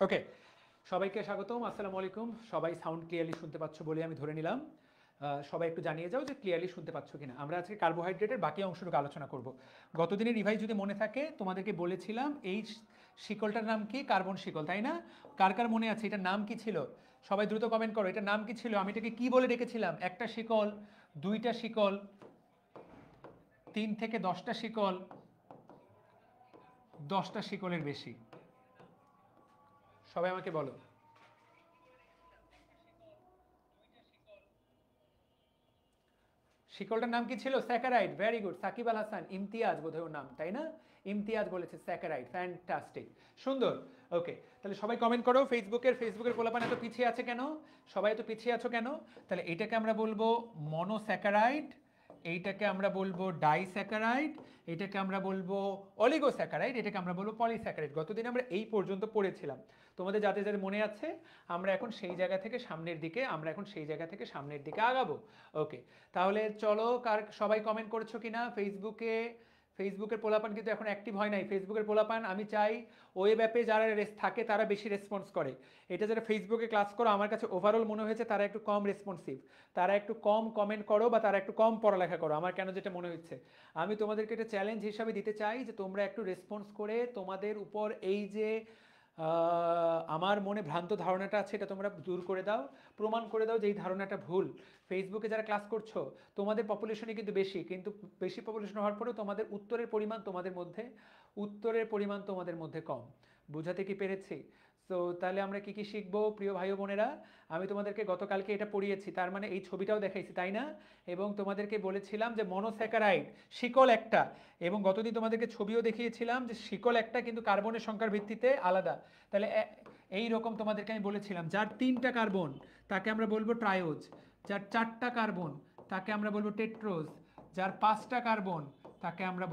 ওকে, সবাইকে স্বাগতম। আসসালামু আলাইকুম। সবাই সাউন্ড ক্লিয়ারলি শুনতে পাচ্ছ বলে আমি ধরে নিলাম। সবাই একটু জানিয়ে যাও যে ক্লিয়ারলি শুনতে পাচ্ছ কিনা। আমরা আজকে কার্বোহাইড্রেটের বাকি অংশটুকু আলোচনা করব। গতদিনের রিভাইজ যদি মনে থাকে, তোমাদেরকে বলেছিলাম এই শিকলটার নাম কি? কার্বন শিকল, তাই না? কার কার মনে আছে এটার নাম কি ছিল? সবাই দ্রুত কমেন্ট করো, এটার নাম কি ছিল? আমি এটাকে কি বলে ডেকেছিলাম? একটা শিকল, দুইটা শিকল, 3 থেকে 10টা শিকল, 10টা শিকলের বেশি। সবাই আমাকে বলো। শিকলটার নাম কি ছিল? Saccharide. Very good, Shakib Al Hasan. Imtiaz বোধহয় ওর নাম, তাই না? ইমতিয়াজ বলেছে স্যাকারাইড। ফ্যান্টাস্টিক, সুন্দর। ওকে, তাহলে সবাই কমেন্ট করো। ফেসবুকের পোলাপান এত পিছিয়ে আছে কেন? সবাই এত পিছিয়ে আছো কেন? তাহলে এটাকে আমরা বলবো মনোস্যাকারাইড, এইটাকে আমরা বলবো ডাইস্যাকারাইড, এটাকে আমরা বলবো অলিগোস্যাকারাইড, এটাকে আমরা বলবো পলিস্যাকারাইড। গতদিন আমরা এই পর্যন্ত পড়েছিলাম। তোমাদের যাদের যাদের মনে আছে, আমরা এখন সেই জায়গা থেকে সামনের দিকে আগাবো। ওকে, তাহলে চলো। সবাই কমেন্ট করেছো কিনা ফেসবুকের পোলাপান কিন্তু এখন অ্যাক্টিভ হয় নাই। ফেসবুকের পোলাপান আমি চাই ওয়েব অ্যাপে যারা থাকে তারা বেশি রেসপন্স করে। এটা যারা ফেসবুকে ক্লাস করো, আমার কাছে ওভারঅল মনে হয়েছে তারা একটু কম রেসপন্সিভ, তারা একটু কম কমেন্ট করো, বা তারা একটু কম পড়ালেখা করো। আমার কেন যেটা মনে হচ্ছে, আমি তোমাদেরকে একটা চ্যালেঞ্জ হিসাবে দিতে চাই যে তোমরা একটু রেসপন্স করে তোমাদের উপর এই যে আমার মনে ভ্রান্ত ধারণাটা আছে এটা তোমরা দূর করে দাও, প্রমাণ করে দাও যে এই ধারণাটা ভুল। ফেসবুকে যারা ক্লাস করছো, তোমাদের পপুলেশনই কিন্তু বেশি, কিন্তু বেশি পপুলেশন হওয়ার পরেও তোমাদের উত্তরের পরিমাণ তোমাদের মধ্যে কম। বোঝাতে কি পেরেছি? তো তাহলে আমরা কি কি শিখবো প্রিয় ভাই বোনেরা? আমি তোমাদেরকে গতকালকে এটা পড়িয়েছি, তার মানে এই ছবিটাও দেখাইছি, তাই না? এবং তোমাদেরকে বলেছিলাম যে মনোস্যাকারাইড শিকল একটা, এবং গতদিন তোমাদেরকে ছবিও দেখিয়েছিলাম যে শিকল একটা কিন্তু কার্বনের সংখ্যার ভিত্তিতে আলাদা। তাহলে এই রকম তোমাদেরকে আমি বলেছিলাম, যার 3টা কার্বন তাকে আমরা বলবো ট্রায়োজ, যার 4টা কার্বন তাকে আমরা বলবো টেট্রোজ, যার 5টা কার্বন তাকে আমরা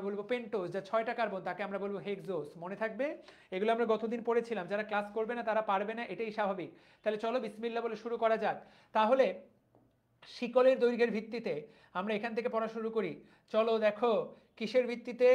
বলবো পেন্টোজ, যার 6টা কার্বন তাকে আমরা বলবো হেক্সোস। মনে থাকবে? এগুলো আমরা গতদিন পড়েছিলাম। যারা ক্লাস করবে না তারা পারবে না, এটাই স্বাভাবিক। তাহলে চলো বিসমিল্লাহ বলে শুরু করা যাক। তাহলে শিকলের দৈর্ঘ্যের ভিত্তিতে আমরা এখান থেকে পড়া শুরু করি। চলো দেখো, কিসের ভিত্তিতে?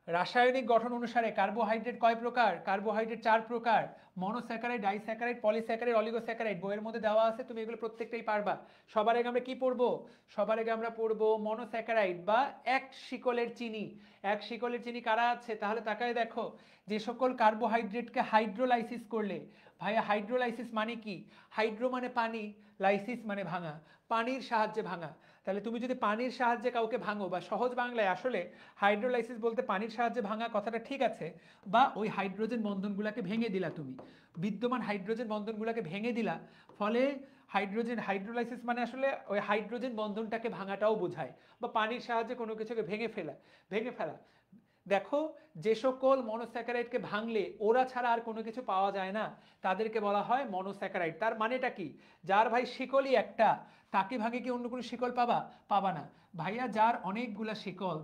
রাসায়নিক গঠন অনুসারে কার্বোহাইড্রেট কয় প্রকার? কার্বোহাইড্রেট 4 প্রকার। Monosaccharide, disaccharide, polysaccharide, oligosaccharide. বইয়ের মধ্যে দেওয়া আছে, তুমি এগুলো প্রত্যেকটাই পারবা। সবার আগে আমরা কি পড়বো? সবার আগে আমরা পড়বো মনোস্যাকারাইড বা এক শিকলের চিনি। এক শিকলের চিনি কারা আছে? তাহলে তাকায় দেখো, যে সকল কার্বোহাইড্রেটকে হাইড্রোলাইসিস করলে, ভাইয়া হাইড্রোলাইসিস মানে কি? হাইড্রো মানে পানি, লাইসিস মানে ভাঙা, পানির সাহায্যে ভাঙা। তাহলে তুমি যদি পানির সাহায্যে কাউকে ভাঙো, বা সহজ বাংলায় আসলে হাইড্রোলাইসিস বলতে পানির সাহায্যে ভাঙা কথাটা ঠিক আছে, বা ওই হাইড্রোজেন বন্ধনগুলোকে ভেঙে দিলা, তুমি বিদ্যমান হাইড্রোজেন বন্ধনগুলোকে ভেঙে দিলা, ফলে হাইড্রোলাইসিস মানে আসলে ওই হাইড্রোজেন বন্ধনটাকে ভাঙাটাও বোঝায়, বা পানির সাহায্যে কোনো কিছুকে ভেঙে ফেলা। দেখো, যে সকল মনোস্যাকারাইডকে ভাঙলে ওরা ছাড়া আর কোনো কিছু পাওয়া যায় না, তাদেরকে বলা হয় মনোস্যাকারাইড। তার মানেটা কি? যার ভাই শিকলই একটা, তাকে ভাঙে কি অন্য কোনো শিকল পাবা না। ভাইয়া যার অনেকগুলা শিকল,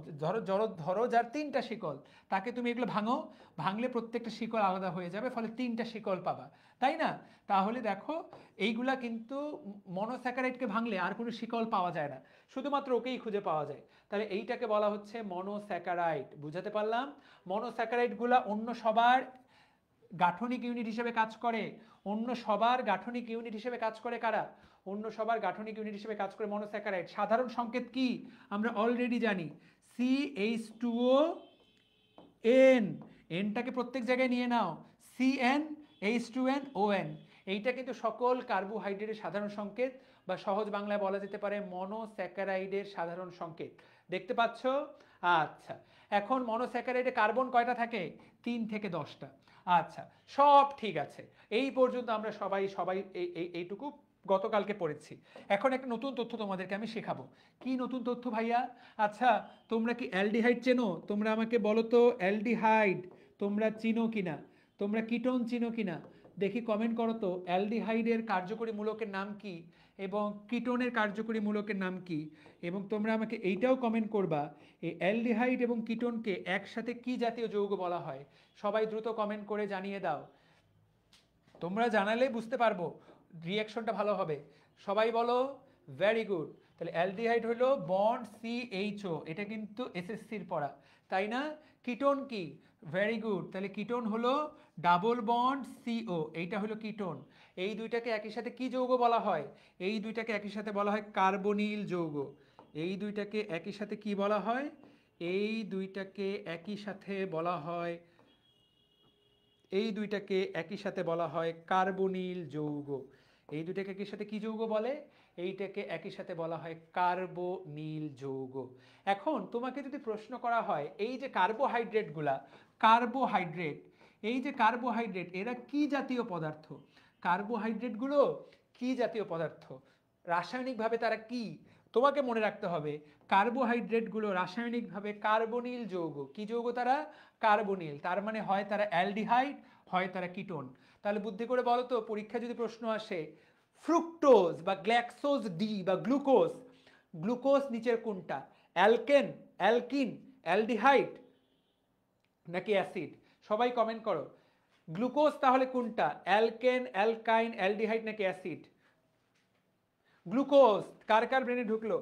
ধরো যার 3টা শিকল, তাকে তুমি এগুলো ভাঙলে প্রত্যেকটা শিকল আলাদা হয়ে যাবে, ফলে 3টা শিকল পাবা, তাই না? তাহলে দেখো, এইগুলা কিন্তু মনোস্যাকারাইডকে ভাঙলে আর কোনো শিকল পাওয়া যায় না, শুধুমাত্র ওকেই খুঁজে পাওয়া যায়। তাহলে এইটাকে বলা হচ্ছে মনোস্যাকারাইড। বুঝাতে পারলাম? মনোস্যাকারাইডগুলা অন্য সবার গাঠনিক ইউনিট হিসেবে কাজ করে। কারা? অন্য সবার গাঠনিক ইউনিট হিসেবে কাজ করে মনোস্যাকারাইড। সাধারণ সংকেত কি আমরা অলরেডি জানি, CH2O এন। এনটাকে প্রত্যেক জায়গায় নিয়ে নাও, CnH2nOn। এইটা কিন্তু সকল কার্বোহাইড্রেটের সাধারণ সংকেত, বা সহজ বাংলায় বলা যেতে পারে মনোস্যাকারাইডের সাধারণ সংকেত। দেখতে পাচ্ছ? আচ্ছা, এখন মনোস্যাকারাইডে কার্বন কয়টা থাকে? 3 থেকে 10টা। আচ্ছা, সব ঠিক আছে। এই পর্যন্ত আমরা সবাই এইটুকু গতকালকে পড়েছি। এখন একটা নতুন তথ্য তোমাদেরকে আমি শেখাবো। কি নতুন তথ্য ভাইয়া? আচ্ছা, তোমরা কি অ্যালডিহাইড চেনো? তোমরা আমাকে বলো তো, অ্যালডিহাইড তোমরা চিনো কিনা? তোমরা কিটোন চিনো কিনা? দেখি কমেন্ট করো তো, অ্যালডিহাইডের কার্যকরী মূলকের নাম কি এবং কিটোনের কার্যকরী মূলকের নাম কি? এবং তোমরা আমাকে এইটাও কমেন্ট করবা, এই অ্যালডিহাইড এবং কিটোনকে একসাথে কি জাতীয় যৌগ বলা হয়? সবাই দ্রুত কমেন্ট করে জানিয়ে দাও। তোমরা জানালেই বুঝতে পারবো, রিয়াকশনটা ভালো হবে। সবাই বলো ভেরি গুড। তাহলে অ্যালডিহাইড হলো বন্ড CHO, এটা কিন্তু এসএসসির পড়া, তাই না? কিটোন কি? ভেরি গুড, তাহলে কিটোন হলো ডাবল বন্ড CO, এইটা হলো কিটোন। এই দুইটাকে একই সাথে কি যৌগ বলা হয়? এই দুইটাকে একই সাথে বলা হয় কার্বনিল যৌগ। এই দুইটাকে একই সাথে কি বলা হয়? এই দুইটাকে একই সাথে বলা হয়, এই দুইটাকে একই সাথে বলা হয় কার্বনিল যৌগ। এই দুইটাকে একই সাথে কি যৌগ বলে? এইটাকে একই সাথে বলা হয় কার্বনিল যৌগ। এখন তোমাকে যদি প্রশ্ন করা হয় এই যে কার্বোহাইড্রেটগুলা, কার্বোহাইড্রেট, এই যে কার্বোহাইড্রেট এরা কি জাতীয় পদার্থ? কার্বোহাইড্রেটগুলো কি জাতীয় পদার্থ? রাসায়নিকভাবে তারা কি? তোমাকে মনে রাখতে হবে কার্বোহাইড্রেটগুলো রাসায়নিকভাবে কার্বনিল যৌগ। কি যৌগ তারা? কার্বনিল। তার মানে হয় তারা অ্যালডিহাইড, হয় তারা কিটোন। তাহলে বুদ্ধি করে বলো তো, পরীক্ষায় যদি প্রশ্ন আসে ফ্রুক্টোজ বা গ্ল্যাক্সোজ ডি বা গ্লুকোজ, গ্লুকোজ নিচের কোনটা? অ্যালকেন, অ্যালকিন, অ্যালডিহাইড নাকি অ্যাসিড? সবাই কমেন্ট করো। গ্লুকোজ তাহলে কোনটা? অ্যালকেন, অ্যালকাইন, অ্যালডিহাইড নাকি অ্যাসিড? গ্লুকোজ কার কার ব্রেনে ঢুকলো?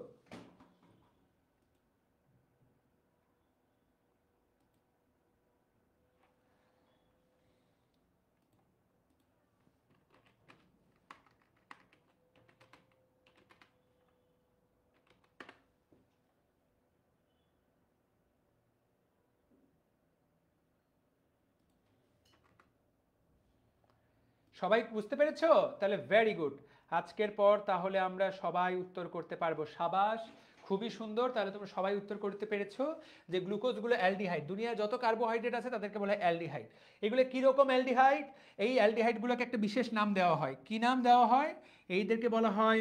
সবাই বুঝতে পেরেছো? তাহলে ভেরি গুড। আজকের পর তাহলে আমরা সবাই উত্তর করতে পারবো। সাবাস, খুবই সুন্দর। তাহলে তোমরা সবাই উত্তর করতে পেরেছো যে গ্লুকোজগুলো অ্যালডিহাইড। দুনিয়ায় যত কার্বোহাইড্রেট আছে তাদেরকে বলা হয় অ্যালডিহাইড। এগুলো কীরকম অ্যালডিহাইড? এই অ্যালডিহাইডগুলোকে একটা বিশেষ নাম দেওয়া হয়। কি নাম দেওয়া হয়? এইদেরকে বলা হয়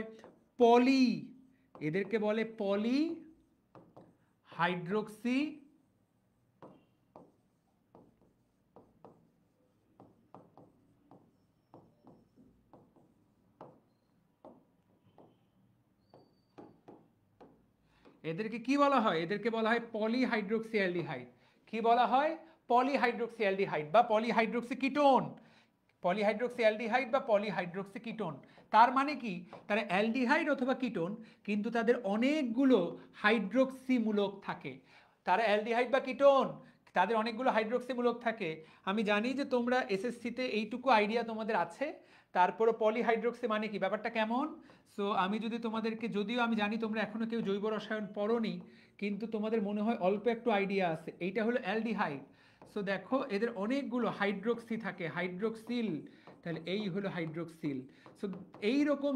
পলি, এদেরকে বলে পলি হাইড্রোক্সি এদেরকে কি বলা হয়? এদেরকে বলা হয় পলিহাইড্রোক্সিঅ্যালডিহাইড। কি বলা হয়? পলিহাইড্রোক্সিঅ্যালডিহাইড বা পলিহাইড্রোক্সিকিটোন। পলিহাইড্রোক্সিঅ্যালডিহাইড বা পলিহাইড্রোক্সিকিটোন। তার মানে কি? তারা অ্যালডিহাইড অথবা কিটোন, কিন্তু তাদের অনেকগুলো হাইড্রোক্সি মূলক থাকে। তারা অ্যালডিহাইড বা কিটোন, তাদের অনেকগুলো হাইড্রোক্সি মূলক থাকে। আমি জানি যে তোমরা এসএসসিতে এইটুকু আইডিয়া তোমাদের আছে। তারপরে পলিহাইড্রোক্সি মানে কি, ব্যাপারটা কেমন? সো আমি যদি তোমাদেরকে, যদিও আমি জানি তোমরা এখনো কেউ জৈব রসায়ন পড়োনি, কিন্তু তোমাদের মনে হয় অল্প একটু আইডিয়া আছে। এইটা হলো অ্যালডিহাইড। সো দেখো এদের অনেকগুলো হাইড্রোক্সি থাকে, হাইড্রোক্সিল। তাহলে এই হলো হাইড্রোক্সিল। সো এই রকম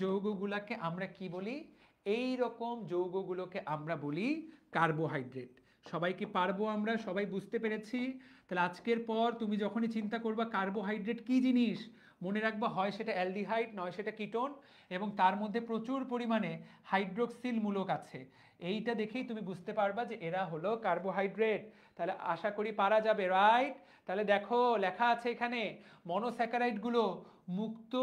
যৌগগুলোকে আমরা কি বলি? এই রকম যৌগগুলোকে আমরা বলি কার্বোহাইড্রেট। সবাই কি পারবো? আমরা সবাই বুঝতে পেরেছি? তাহলে আজকের পর তুমি যখনই চিন্তা করবা কার্বোহাইড্রেট কি জিনিস, মনে রাখবা হয় সেটা অ্যালডিহাইড, নয় সেটা কিটোন, এবং তার মধ্যে প্রচুর পরিমাণে হাইড্রোক্সিল মূলক আছে। এইটা দেখেই তুমি বুঝতে পারবা যে এরা হলো কার্বোহাইড্রেট। তাহলে আশা করি পারা যাবে, রাইট? তাহলে দেখো লেখা আছে এখানে মনোস্যাকারাইডগুলো মুক্ত,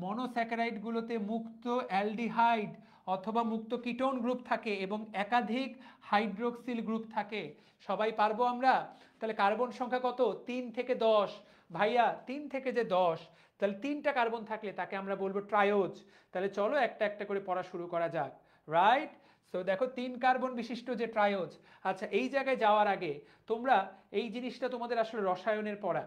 মনোস্যাকারাইডগুলোতে মুক্ত অ্যালডিহাইড অথবা মুক্ত কিটোন গ্রুপ থাকে এবং একাধিক হাইড্রোক্সিল গ্রুপ থাকে। সবাই পারবো আমরা? তাহলে কার্বন সংখ্যা কত? 3 থেকে 10। ভাইয়া 3 থেকে যে 10, তাহলে 3টা কার্বন থাকলে তাকে আমরা বলবো ট্রায়োজ। তাহলে চলো একটা একটা করে পড়া শুরু করা যাক, রাইট? সো দেখো 3 কার্বন বিশিষ্ট যে ট্রায়োজ। আচ্ছা, এই জায়গায় যাওয়ার আগে তোমরা এই জিনিসটা তোমাদের আসলে রসায়নের পড়া।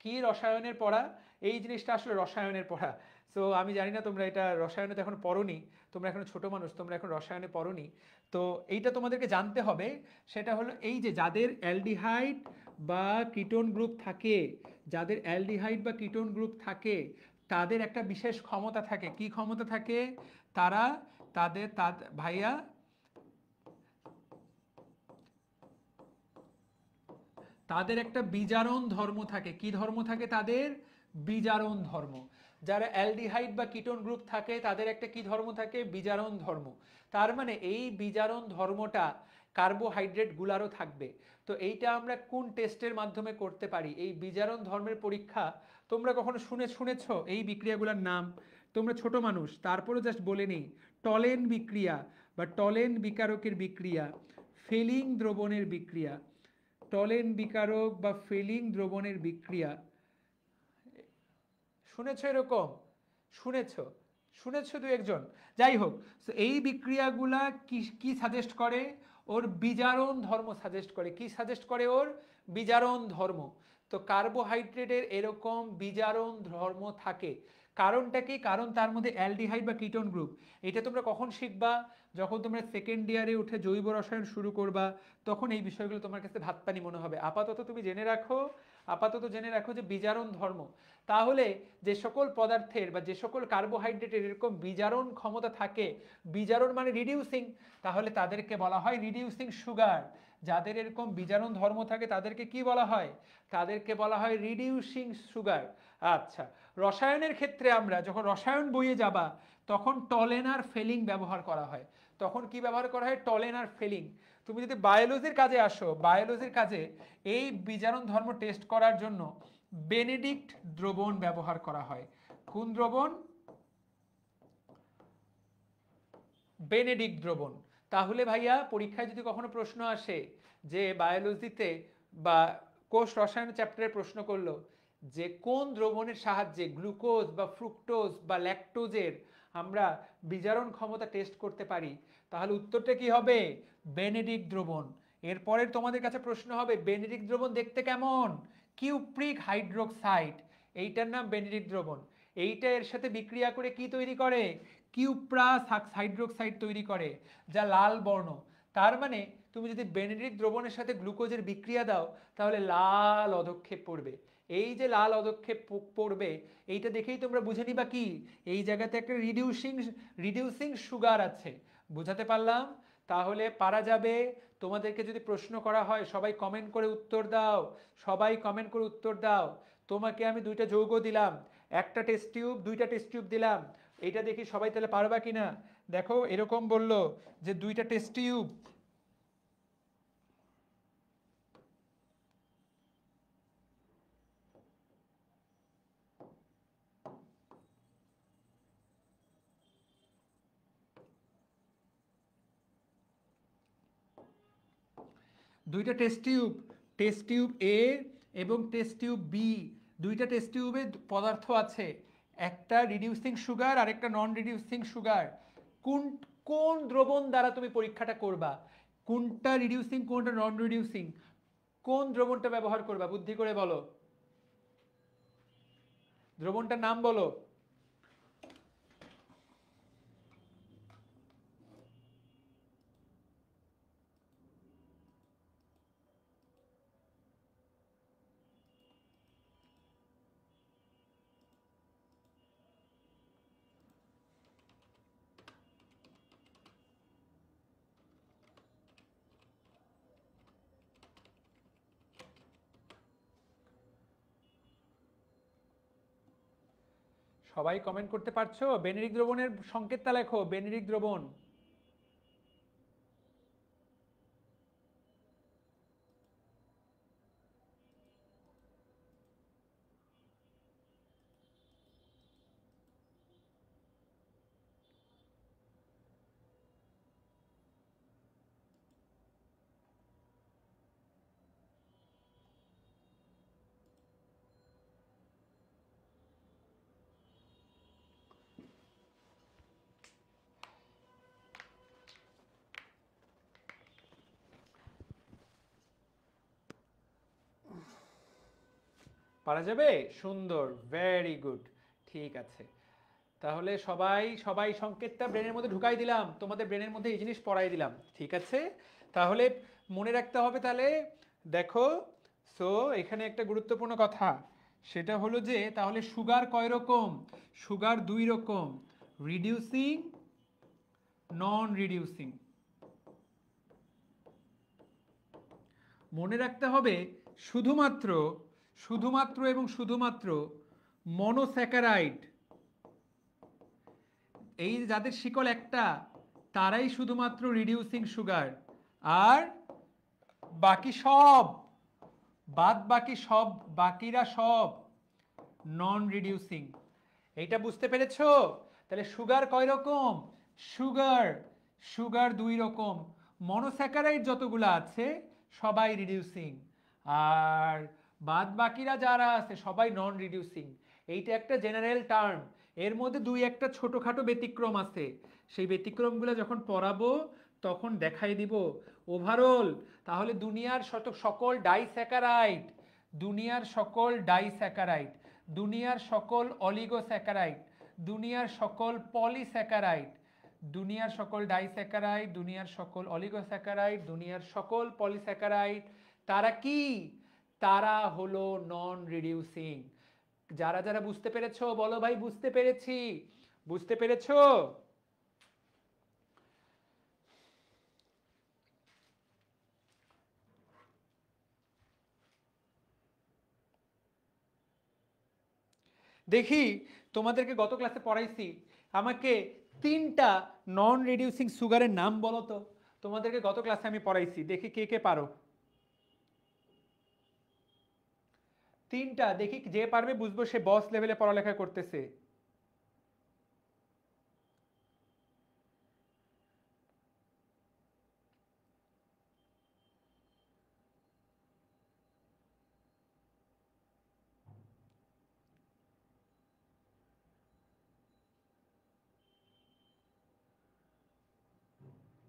কি রসায়নের পড়া? এই জিনিসটা আসলে রসায়নের পড়া। সো আমি জানি না তোমরা এটা রসায়নে তো এখন পড়োনি, তোমরা এখন ছোট মানুষ, তোমরা এখন রসায়নে পড়োনি। তো এইটা তোমাদেরকে জানতে হবে। সেটা হলো এই যে যাদের অ্যালডিহাইড বা কিটোন গ্রুপ থাকে, যাদের অ্যালডিহাইড বা কিটোন গ্রুপ থাকে, তাদের একটা বিশেষ ক্ষমতা থাকে। কি ক্ষমতা থাকে? তারা তাদের ভাইয়া তাদের একটা বিজারণ ধর্ম থাকে। কি ধর্ম থাকে তাদের? বিজারণ ধর্ম। যারা অ্যালডিহাইড বা কিটোন গ্রুপ থাকে তাদের একটা কি ধর্ম থাকে? বিজারণ ধর্ম। তার মানে এই বিজারণ ধর্মটা কার্বোহাইড্রেট গুলারও থাকবে। তো এইটা আমরা কোন টেস্টের মাধ্যমে করতে পারি? এই বিজারণ ধর্মের পরীক্ষা তোমরা কখনো শুনেছো এই বিক্রিয়াগুলোর নাম? তোমরা ছোট মানুষ, তারপরও জাস্ট বলে নেই। টলেন বিক্রিয়া বা টলেন বিকারকের বিক্রিয়া, ফেলিং দ্রবণের বিক্রিয়া, টলেন বিকারক বা ফেলিং দ্রবণের বিক্রিয়া। শুনেছো এরকম? শুনেছো? শুনেছো দু একজন, যাই হোক। তো এই বিক্রিয়াগুলা কি কি সাজেস্ট করে? ওর বিজারণ ধর্ম সাজেস্ট করে। কি সাজেস্ট করে? ওর বিজারণ ধর্ম। তো কার্বোহাইড্রেটের এরকম বিজারণ ধর্ম থাকে। কারণটা কি? কারণ তার মধ্যে অ্যালডিহাইড বা কিটোন গ্রুপ। এটা তোমরা কখন শিখবা? যখন তোমরা সেকেন্ড ইয়ারে উঠে জৈব রসায়ন শুরু করবা, তখন এই বিষয়গুলো তোমার কাছে ভাত পানি মনে হবে। আপাতত তুমি জেনে রাখো, আপাতত জেনে রাখো যে বিজারণ ধর্ম। তাহলে যে সকল পদার্থের বা যে সকল কার্বোহাইড্রেটের এরকম বিজারণ ক্ষমতা থাকে, বিজারণ মানে রিডিউসিং, তাহলে তাদেরকে বলা হয় রিডিউসিং সুগার। যাদের এরকম বিজারণ ধর্ম থাকে তাদেরকে কি বলা হয়? তাদেরকে বলা হয় রিডিউসিং সুগার। আচ্ছা, রসায়নের ক্ষেত্রে আমরা যখন রসায়ন বইয়ে যাবা, তখন টলেনার ফেলিং ব্যবহার করা হয়। তখন কি ব্যবহার করা হয়? টলেনার ফেলিং। তুমি যদি বায়োলজির কাজে আসো, বায়োলজির কাজে এই বিজারণ ধর্ম টেস্ট করার জন্য বেনেডিক্ট দ্রবণ ব্যবহার করা হয়। কোন দ্রবণ? বেনেডিক্ট দ্রবণ। তাহলে ভাইয়া পরীক্ষায় যদি কখনো প্রশ্ন আসে যে বায়োলজিতে বা কোষ রসায়ন চ্যাপ্টারে প্রশ্ন করলো যে কোন দ্রবণের সাহায্যে গ্লুকোজ বা ফ্রুক্টোজ বা ল্যাকটোজের আমরা বিজারণ ক্ষমতা টেস্ট করতে পারি, তাহলে উত্তরটা কি হবে? বেনেডিক্ট দ্রবণ। এরপরের তোমাদের কাছে প্রশ্ন হবে বেনেডিক্ট দ্রবণ দেখতে কেমন? কিউপ্রিক হাইড্রোক্সাইড, এইটার নাম বেনেডিক্ট দ্রবণ। এইটা এর সাথে বিক্রিয়া করে কি তৈরি করে? কিউপ্রাস হাইড্রোক্সাইড তৈরি করে, যা লাল বর্ণ। তার মানে তুমি যদি বেনেডিক্ট দ্রবণের সাথে গ্লুকোজের বিক্রিয়া দাও, তাহলে লাল অধক্ষেপ পড়বে। এই যে লাল অধক্ষেপ পড়বে, এইটা দেখেই তোমরা বুঝে নিবা কি এই জায়গাতে একটা রিডিউসিং সুগার আছে। বুঝাতে পারলাম? তাহলে পারা যাবে। তোমাদেরকে যদি প্রশ্ন করা হয়, সবাই কমেন্ট করে উত্তর দাও, সবাই কমেন্ট করে উত্তর দাও। তোমাকে আমি দুইটা যৌগ দিলাম, একটা টেস্ট টিউব, দুইটা টেস্ট টিউব দিলাম। এইটা দেখি সবাই তাহলে পারবা কিনা। দেখো এরকম বললো যে দুইটা টেস্ট টিউব, দুইটা টেস্ট টিউব এ এবং টেস্ট টিউব বি, দুইটা টেস্ট টিউবে পদার্থ আছে, একটা রিডিউসিং সুগার আর একটা নন রিডিউসিং সুগার। কোন কোন দ্রবণ দ্বারা তুমি পরীক্ষাটা করবা? কোনটা রিডিউসিং কোনটা নন রিডিউসিং? কোন দ্রবণটা ব্যবহার করবা? বুদ্ধি করে বলো, দ্রবণটার নাম বলো। সবাই কমেন্ট করতে পারছো? বেনেডিক্ট দ্রবণের সংকেতটা লেখো, বেনেডিক্ট দ্রবণ। পারা যাবে? সুন্দর, ভেরি গুড। ঠিক আছে, তাহলে সবাই সবাই সংকেতটা ব্রেনের মধ্যে ঢুকাই দিলাম, তোমাদের ব্রেনের মধ্যে এই জিনিস পড়াই দিলাম। ঠিক আছে, তাহলে মনে রাখতে হবে। তাহলে দেখো, সো এখানে একটা গুরুত্বপূর্ণ কথা, সেটা হলো যে তাহলে সুগার কয় রকম? সুগার দুই রকম, রিডিউসিং, নন রিডিউসিং। মনে রাখতে হবে শুধুমাত্র শুধুমাত্র এবং শুধুমাত্র মনোস্যাকারাইড, এই যাদের শিকল একটা, তারাই শুধুমাত্র রিডিউসিং সুগার। আর বাকি সব, বাকিরা সব নন রিডিউসিং। এইটা বুঝতে পেরেছো? তাহলে সুগার কয় রকম? সুগার সুগার দুই রকম। মনোস্যাকারাইড যতগুলো আছে সবাই রিডিউসিং, আর বাকিরা যারা আছে সবাই নন রিডিউসিং। এইটা একটা জেনারেল টার্ম, এর মধ্যে দুই একটা ছোটখাটো ব্যতিক্রম আছে, সেই ব্যতিক্রমগুলো যখন পড়াবো তখন দেখাই দিব। ওভারঅল তাহলে দুনিয়ার সকল ডাইস্যাকারাইড, দুনিয়ার সকল ডাইস্যাকারাইড, দুনিয়ার সকল অলিগোস্যাকারাইড, দুনিয়ার সকল পলিস্যাকারাইড, দুনিয়ার সকল ডাইস্যাকারাইড, দুনিয়ার সকল অলিগোস্যাকারাইড, দুনিয়ার সকল পলিস্যাকারাইড, তারা কি? তারা হলো নন রিডিউসিং। যারা যারা বুঝতে পেরেছো বলো ভাই বুঝতে পেরেছি, বুঝতে পেরেছো? দেখি তোমাদেরকে গত ক্লাসে পড়াইছি, আমাকে তিনটা নন রিডিউসিং সুগারের নাম বলো তো। তোমাদেরকে গত ক্লাসে আমি পড়াইছি, দেখি কে কে পারো। তিনটা, দেখি যে পারবে বুঝবো সে বস লেভেলে পড়ালেখা করতেছে।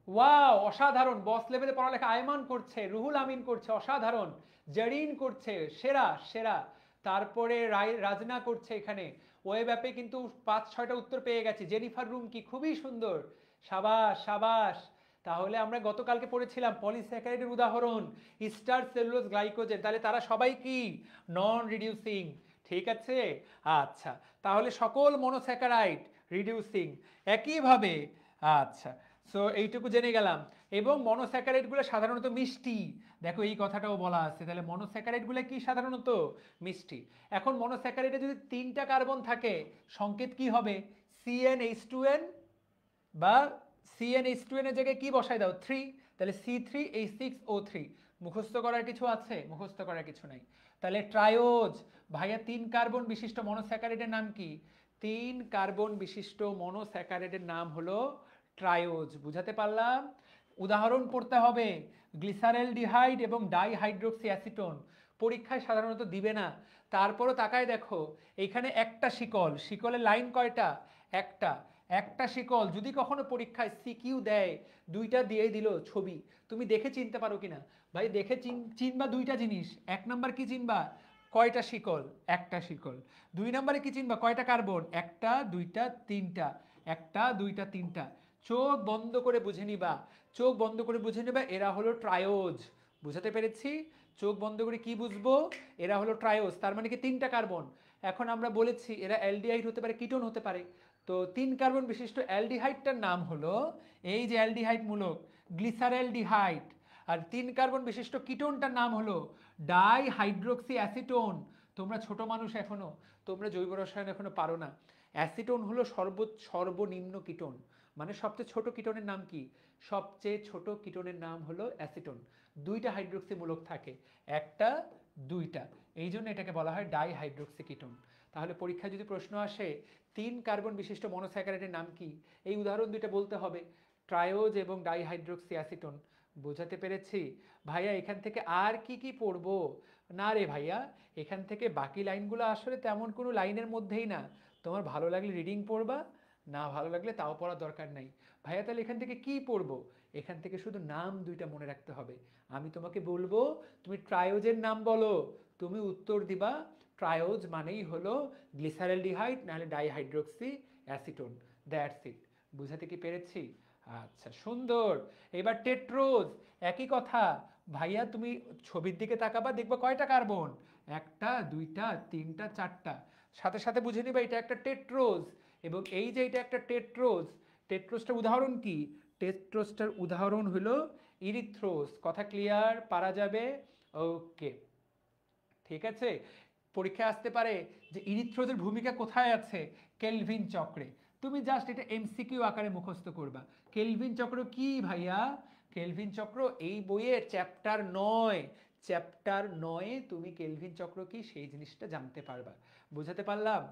ওয়াও, অসাধারণ, বস লেভেলে পড়ালেখা। আয়মান করছে, রুহুল আমিন করছে, অসাধারণ। জারিন করছে, সেরা সেরা। তারপরে রাজনা করছে এখানে। ওয়েব অ্যাপে কিন্তু 5-6টা উত্তর পেয়ে গেছে। জেনিফার রুমকি খুবই সুন্দর, সাবাস সাবাস। তাহলে আমরা গতকালকে পড়েছিলাম পলিস্যাকারাইডের উদাহরণ স্টার সেলুলোজ গ্লাইকোজেন, তাহলে তারা সবাই কি? নন রিডিউসিং। ঠিক আছে, আচ্ছা। তাহলে সকল মনোস্যাকারাইড রিডিউসিং একইভাবে। আচ্ছা, সো এইটুকু জেনে গেলাম। এবং মনোস্যাকারাইডগুলো সাধারণত মিষ্টি, দেখো এই কথাটাও বলা আছে। তাহলে মনোস্যাকারাইডগুলো কি? সাধারণত মিষ্টি। এখন মনোস্যাকারাইডে যদি 3টা কার্বন থাকে সংকেত কি হবে? CnH2n, বা CnH2n এর জায়গায় কি বসাই দাও? 3, তাহলে C3H6O3। মুখস্থ করার কিছু আছে? মুখস্থ করার কিছু নাই। তাহলে ট্রায়োজ ভাইয়া 3 কার্বন বিশিষ্ট মনোস্যাকারাইডের নাম কি? 3 কার্বন বিশিষ্ট মনোস্যাকারাইডের নাম হলো ট্রায়োজ। বুঝাতে পারলাম? উদাহরণ পড়তে হবে, গ্লিসারেলডিহাইড এবং ডাইহাইড্রোক্সি অ্যাসিটোন। পরীক্ষায় সাধারণত দিবে না, তারপরও তাকায় দেখো এখানে একটা শিকল, শিকলের লাইন কয়টা? একটা। একটা শিকল যদি কখনো পরীক্ষায় সিকিউ দেয়, 2টা দিয়ে দিল ছবি, তুমি দেখে চিনতে পারো কিনা? ভাই দেখে চিনবা 2টা জিনিস। 1 নাম্বার কি চিনবা? কয়টা শিকল? একটা শিকল। 2 নম্বরে কি চিনবা? কয়টা কার্বন? একটা, দুইটা, তিনটা। একটা, দুইটা, তিনটা। চোখ বন্ধ করে বুঝে নিবা, চোখ বন্ধ করে বুঝে নিবা এরা হলো ট্রায়োজ। বুঝাতে পেরেছি? চোখ বন্ধ করে কি বুঝবো? এরা হলো ট্রায়োজ, তার মানে কি 3টা কার্বন। এখন আমরা বলেছি এরা অ্যালডিহাইড হতে পারে, কিটোন হতে পারে। তো 3 কার্বন বিশিষ্ট অ্যালডিহাইডটার নাম হলো এই যে অ্যালডিহাইড মূলক গ্লিসারেলডিহাইড। আর 3 কার্বন বিশিষ্ট কিটোনটার নাম হলো ডাইহাইড্রোক্সি অ্যাসিটোন। তোমরা ছোট মানুষ এখনো, তোমরা জৈব রসায়ন এখনো পারো না। অ্যাসিটোন হলো সর্বনিম্ন কিটোন, মানে সবচেয়ে ছোট কিটোনের নাম কি? সবচেয়ে ছোট কিটোনের নাম হলো অ্যাসিটোন। 2টা হাইড্রোক্সি মূলক থাকে, একটা, 2টা, এই জন্য এটাকে বলা হয় ডাইহাইড্রোক্সি কিটোন। তাহলে পরীক্ষায় যদি প্রশ্ন আসে 3 কার্বন বিশিষ্ট মনোস্যাকারাইডের নাম কি, এই উদাহরণ 2টা বলতে হবে, ট্রায়োজ এবং ডাইহাইড্রোক্সি অ্যাসিটোন। বোঝাতে পেরেছি? ভাইয়া এখান থেকে আর কি কি পড়বো? না রে ভাইয়া, এখান থেকে বাকি লাইনগুলো আসলে তেমন কোনো লাইনের মধ্যেই না। তোমার ভালো লাগলে রিডিং পড়বা, না ভালো লাগলে তাও পড়ার দরকার নাই। ভাইয়া তাহলে এখান থেকে কি পড়বো? এখান থেকে শুধু নাম 2টা মনে রাখতে হবে। আমি তোমাকে বলবো তুমি ট্রায়োজের নাম বলো, তুমি উত্তর দিবা ট্রায়োজ মানেই হলো গ্লিসারেলডিহাইড নাহলে ডাইহাইড্রোক্সি অ্যাসিটোন। That's it. বুঝাতে কি পেরেছি? আচ্ছা, সুন্দর। এবার টেট্রোজ, একই কথা। ভাইয়া তুমি ছবির দিকে তাকাবা, দেখবা কয়টা কার্বন? একটা, দুইটা, তিনটা, চারটা। সাথে সাথে বুঝে নিবা এটা একটা টেট্রোজ। এবং এই যে এটা একটা টেট্রোজ, টেট্রোজটার উদাহরণ কি? টেট্রোজটার উদাহরণ হলো ইরিথ্রোজ। কথা ক্লিয়ার? পারা যাবে? ওকে, ঠিক আছে। পরীক্ষায় আসতে পারে যে ইরিথ্রোজের ভূমিকা কোথায় আছে? কেলভিন চক্রে। তুমি জাস্ট এটা এমসিকিউ আকারে মুখস্থ করবা। কেলভিন চক্র কি ভাইয়া? কেলভিন চক্র এই বইয়ের চ্যাপ্টার 9 তুমি কেলভিন চক্র কি সেই জিনিসটা জানতে পারবা। বুঝাতে পারলাম?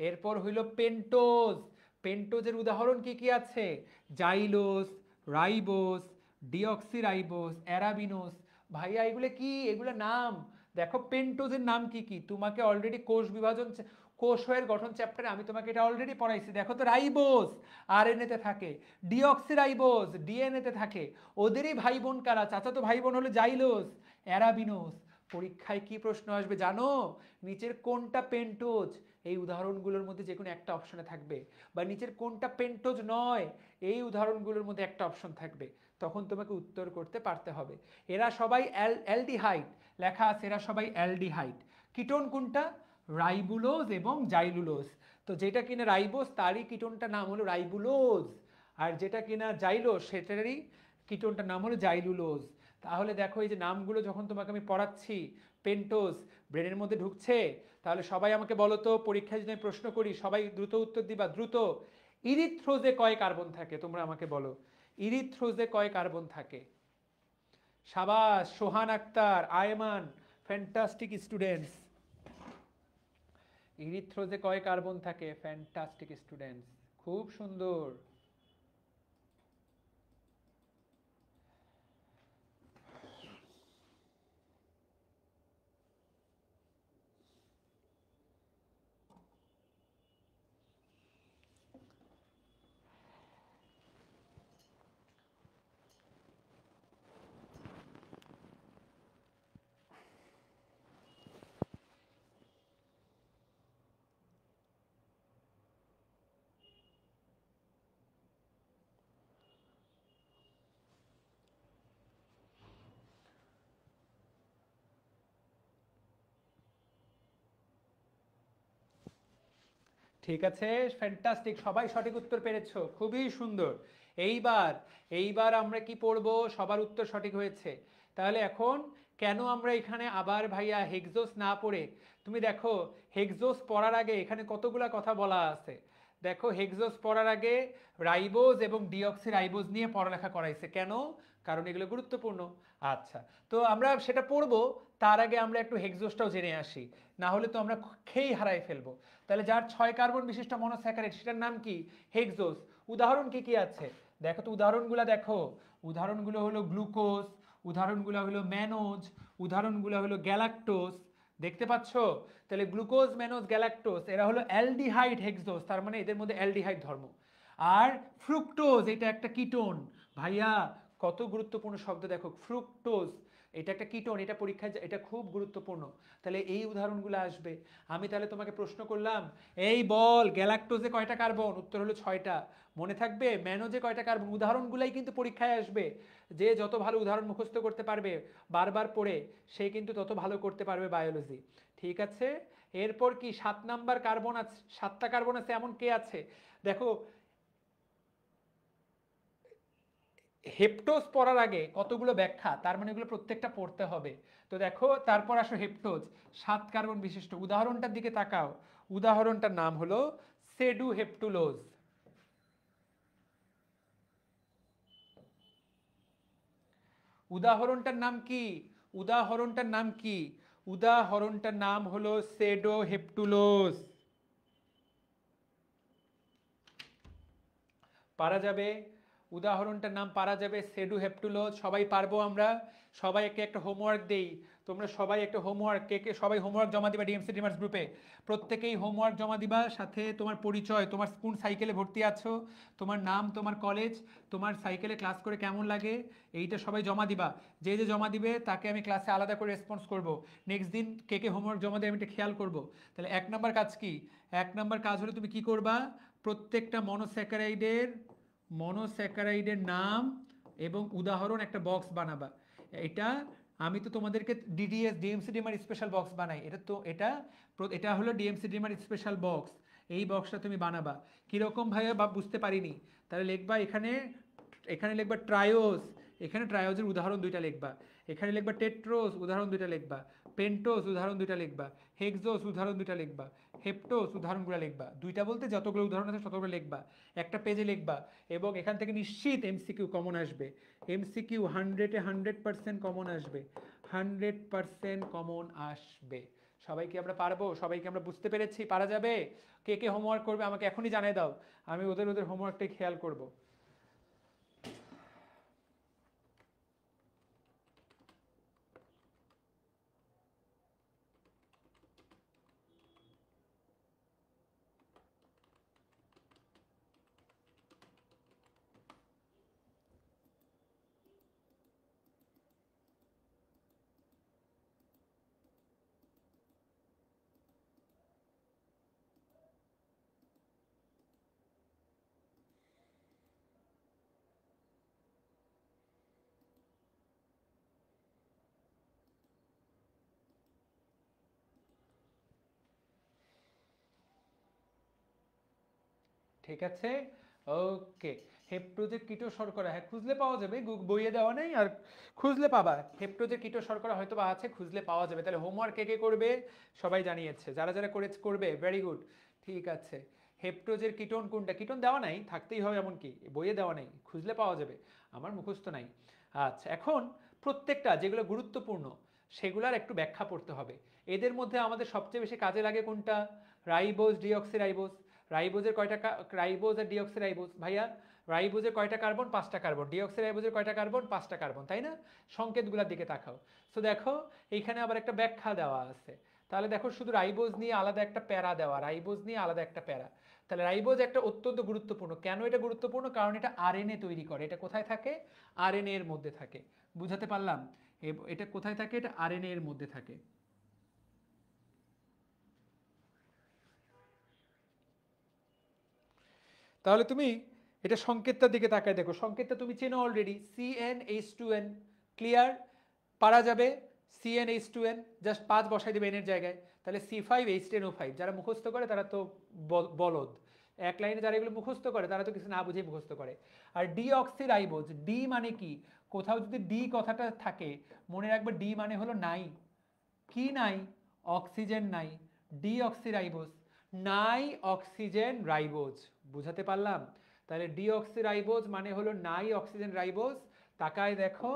এরপর হইল পেন্টোজ। পেন্টোজের উদাহরণ কি কি আছে? জাইলোস, রাইবোস, ডিঅক্সিরাইবোস, অ্যারাবিনোস। ভাইয়া এগুলো কি? এগুলো নাম। দেখো পেন্টোজের নাম কি কি, তোমাকে অলরেডি কোষ বিভাজন কোষের গঠন চ্যাপ্টারে আমি তোমাকে এটা অলরেডি পড়াইছি। দেখো তো রাইবোজ আরএনএ তে থাকে, ডিঅক্সিরাইবোজ ডিএনএ তে থাকে, ওদেরই ভাই বোন কারা? চাচাতো ভাই বোন হলো জাইলোজ, অ্যারাবিনোজ। পরীক্ষায় কি প্রশ্ন আসবে জানো? নিচের কোনটা পেন্টোজ? এই উদাহরণগুলোর মধ্যে যে কোনো একটা অপশনে থাকবে। বা নিচের কোনটা পেন্টোজ নয়? এই উদাহরণগুলোর মধ্যে একটা অপশন থাকবে। তখন তোমাকে উত্তর করতে পারতে হবে। এরা সবাই অ্যালডিহাইড, লেখা আছে এরা সবাই অ্যালডিহাইড। কিটোন কোনটা? রাইবুলোজ এবং জাইলুলোজ। তো যেটা কিনা রাইবোজ তারই কিটোনটার নাম হলো রাইবুলোজ, আর যেটা কিনা জাইলোজ সেটারই কিটোনটার নাম হলো জাইলুলোজ। তাহলে দেখো এই যে নামগুলো যখন তোমাকে আমি পড়াচ্ছি, পেন্টোজ ব্রেনের মধ্যে ঢুকছে। তাহলে সবাই আমাকে বলো তো, পরীক্ষায় যদি আমি প্রশ্ন করি সবাই দ্রুত উত্তর দিবা, দ্রুত। ইরিথ্রোজে কয় কার্বন থাকে তোমরা আমাকে বলো, ইরিথ্রোজে কয় কার্বন থাকে? সাবাস সোহান আক্তার, আয়মান, ফ্যান্টাস্টিক স্টুডেন্টস। ইরিথ্রোজে কয় কার্বন থাকে? ফ্যান্টাস্টিক স্টুডেন্টস, খুব সুন্দর। ঠিক আছে, ফ্যান্টাস্টিক, সবাই সঠিক উত্তর পেরেছো, খুবই সুন্দর। এইবার এইবার আমরা কি পড়বো? সবার উত্তর সঠিক হয়েছে। তাহলে এখন কেন আমরা এখানে আবার ভাইয়া হেক্সোস না পড়ে, তুমি দেখো হেক্সোস পড়ার আগে এখানে কতগুলা কথা বলা আছে। দেখো হেক্সোস পড়ার আগে রাইবোজ এবং ডিঅক্সি রাইবোজ নিয়ে পড়ালেখা করাইছে। কেন? কারণ এগুলো গুরুত্বপূর্ণ। আচ্ছা, তো আমরা সেটা পড়বো, তার আগে আমরা একটু হেক্সোসটাও জেনে আসি, না হলে তো আমরা খেই হারাই ফেলবো। তাহলে যার 6 কার্বন বিশিষ্ট মনোস্যাকারাইড সেটার নাম কি? হেক্সোস। উদাহরণ কি কি আছে দেখো তো, উদাহরণগুলো দেখো। উদাহরণগুলো হলো গ্লুকোজ, উদাহরণগুলো হলো ম্যানোজ, উদাহরণগুলো হলো গ্যালাক্টোজ। দেখতে পাচ্ছ? তাহলে গ্লুকোজ, ম্যানোজ, গ্যালাক্টোজ এরা হলো অ্যালডিহাইড হেক্সোস, তার মানে এদের মধ্যে অ্যালডিহাইড ধর্ম। আর ফ্রুক্টোজ এটা একটা কিটোন। ভাইয়া কত গুরুত্বপূর্ণ শব্দ দেখো, ফ্রুক্টোজ এটা একটা কিটোন, এটা পরীক্ষায় এটা খুব গুরুত্বপূর্ণ। তাহলে এই উদাহরণগুলো আসবে। আমি তাহলে তোমাকে প্রশ্ন করলাম, এই বল গ্যালাক্টোজে কয়টা কার্বন? উত্তর হলো 6টা। মনে থাকবে? ম্যানোজে কয়টা কার্বন? উদাহরণগুলাই কিন্তু পরীক্ষায় আসবে। যে যত ভালো উদাহরণ মুখস্থ করতে পারবে বারবার পড়ে, সে কিন্তু তত ভালো করতে পারবে বায়োলজি। ঠিক আছে, এরপর কি 7 নাম্বার কার্বন আছে, 7টা কার্বন আছে এমন কে আছে? দেখো হেপ্টোজ পড়ার আগে কতগুলো ব্যাখ্যা, তার মানে এগুলো প্রত্যেকটা পড়তে হবে। তো দেখো তারপর আসো হেপ্টোজ, 7 কার্বন বিশিষ্ট। উদাহরণটার দিকে তাকাও, উদাহরণটার নাম হলো সেডু হেপ্টুলোজ। উদাহরণটার নাম কি? উদাহরণটার নাম কি? উদাহরণটার নাম হলো সেডো হেপ্টুলোজ। পারা যাবে? উদাহরণটার নাম পারা যাবে সেডু হেপ্টুলোজ। সবাই পারবো আমরা? সবাই একে একটা হোমওয়ার্ক দেই। তোমরা সবাই একটা হোমওয়ার্ক, কে কে সবাই হোমওয়ার্ক জমা দিবা ডিএমসি ড্রিমার্স গ্রুপে। প্রত্যেকেই হোমওয়ার্ক জমা দিবা, সাথে তোমার পরিচয়, তোমার কোন সাইকেলে ভর্তি আছো, তোমার নাম, তোমার কলেজ, তোমার সাইকেলে ক্লাস করে কেমন লাগে, এইটা সবাই জমা দিবা। যে যে জমা দিবে তাকে আমি ক্লাসে আলাদা করে রেসপন্স করব। নেক্সট দিন কে কে হোমওয়ার্ক জমা দেয় আমি এটা খেয়াল করব। তাহলে 1 নম্বর কাজ কি? 1 নম্বর কাজ হলো তুমি কি করবা? প্রত্যেকটা মনোস্যাকারাইডের নাম এবং উদাহরণ একটা বক্স বানাবা। এটা আমি তো তোমাদেরকে ডিএমসি ডিমার স্পেশাল বক্স বানাই, এটা তো এটা এটা হলো ডিএমসি ডিমার স্পেশাল বক্স। এই বক্সটা তুমি বানাবা। কীরকম ভাবে বা বুঝতে পারিনি, তাহলে লিখবা এখানে, এখানে লিখবা ট্রায়োস, এখানে ট্রায়োজের উদাহরণ 2টা লিখবা। এখানে লিখবা টেট্রোস, উদাহরণ 2টা লিখবা। পেন্টোস, উদাহরণ 2টা লিখবা। হেক্সোস, উদাহরণ 2টা লিখবা। হেপ্টোস, উদাহরণগুলো লিখবা। 2টা বলতে যতগুলো উদাহরণ আছে ততগুলো লিখবা, একটা পেজে লিখবা। এবং এখান থেকে নিশ্চিত এমসিকিউ কমন আসবে। এমসিকিউ 100% কমন আসবে, 100% কমন আসবে। সবাইকে আমরা পারবো? সবাইকে আমরা বুঝতে পেরেছি? পারা যাবে? কে কে হোমওয়ার্ক করবে আমাকে এখনই জানিয়ে দাও, আমি ওদের ওদের হোমওয়ার্কটাই খেয়াল করব। ঠিক আছে, ওকে। হেপ্টোজের কিটো শর্করা, হ্যাঁ খুঁজলে পাওয়া যাবে, বইয়ে দেওয়া নেই, আর খুঁজলে পাবা। হেপ্টোজের কিটো শর্করা হয়তো বা আছে, খুঁজলে পাওয়া যাবে। তাহলে হোমওয়ার্ক কে কে করবে? সবাই জানিয়েছে, যারা যারা করবে ভেরি গুড। ঠিক আছে, হেপ্টোজের কিটোন কোনটা? কিটোন দেওয়া নাই, থাকতেই হবে এমন কি, বইয়ে দেওয়া নেই, খুঁজলে পাওয়া যাবে, আমার মুখস্থ নাই। আচ্ছা, এখন প্রত্যেকটা যেগুলো গুরুত্বপূর্ণ সেগুলার একটু ব্যাখ্যা পড়তে হবে। এদের মধ্যে আমাদের সবচেয়ে বেশি কাজে লাগে কোনটা? Ribose, deoxyribose. রাইবোজের কয়টা রাইবোজ আর ডিঅক্সিরাইবোজ ভাইয়া, রাইবোজের কয়টা কার্বন? 5টা কার্বন। ডিঅক্সিরাইবোজের কয়টা কার্বন? 5টা কার্বন, তাই না? সংকেতগুলোর দিকে তাকাও। সো দেখো এইখানে আবার একটা ব্যাখ্যা দেওয়া আছে। তাহলে দেখো শুধু রাইবোজ নিয়ে আলাদা একটা প্যারা দেওয়া, রাইবোজ নিয়ে আলাদা একটা প্যারা। তাহলে রাইবোজ একটা অত্যন্ত গুরুত্বপূর্ণ। কেন এটা গুরুত্বপূর্ণ? কারণ এটা আরএনএ তৈরি করে। এটা কোথায় থাকে? আরএনএ এর মধ্যে থাকে। বুঝাতে পারলাম? এটা কোথায় থাকে? এটা আরএনএ এর মধ্যে থাকে। তাহলে তুমি এটা সংকেতটার দিকে তাকায় দেখো, সংকেতটা তুমি চেনো অলরেডি, CnH2n। ক্লিয়ার? পারা যাবে? CnH2n, জাস্ট 5 বসাই দেবে এনের জায়গায়, তাহলে C5H10O5। যারা মুখস্থ করে তারা তো বলদ, এক লাইনে যারা এগুলো মুখস্থ করে তারা তো কিছু না বুঝেই মুখস্থ করে। আর ডিঅক্সিরাইবোজ, ডি মানে কি? কোথাও যদি ডি কথাটা থাকে মনে রাখবে, ডি মানে হলো নাই। কি নাই? অক্সিজেন নাই। ডিঅক্সিরাইবোজ, নাই অক্সিজেন রাইবোজ। বুঝাতে পারলাম? তাহলে ডিঅক্সিরাইবোজ মানে হলো নাই অক্সিজেন রাইবোজ। তাকায় দেখো,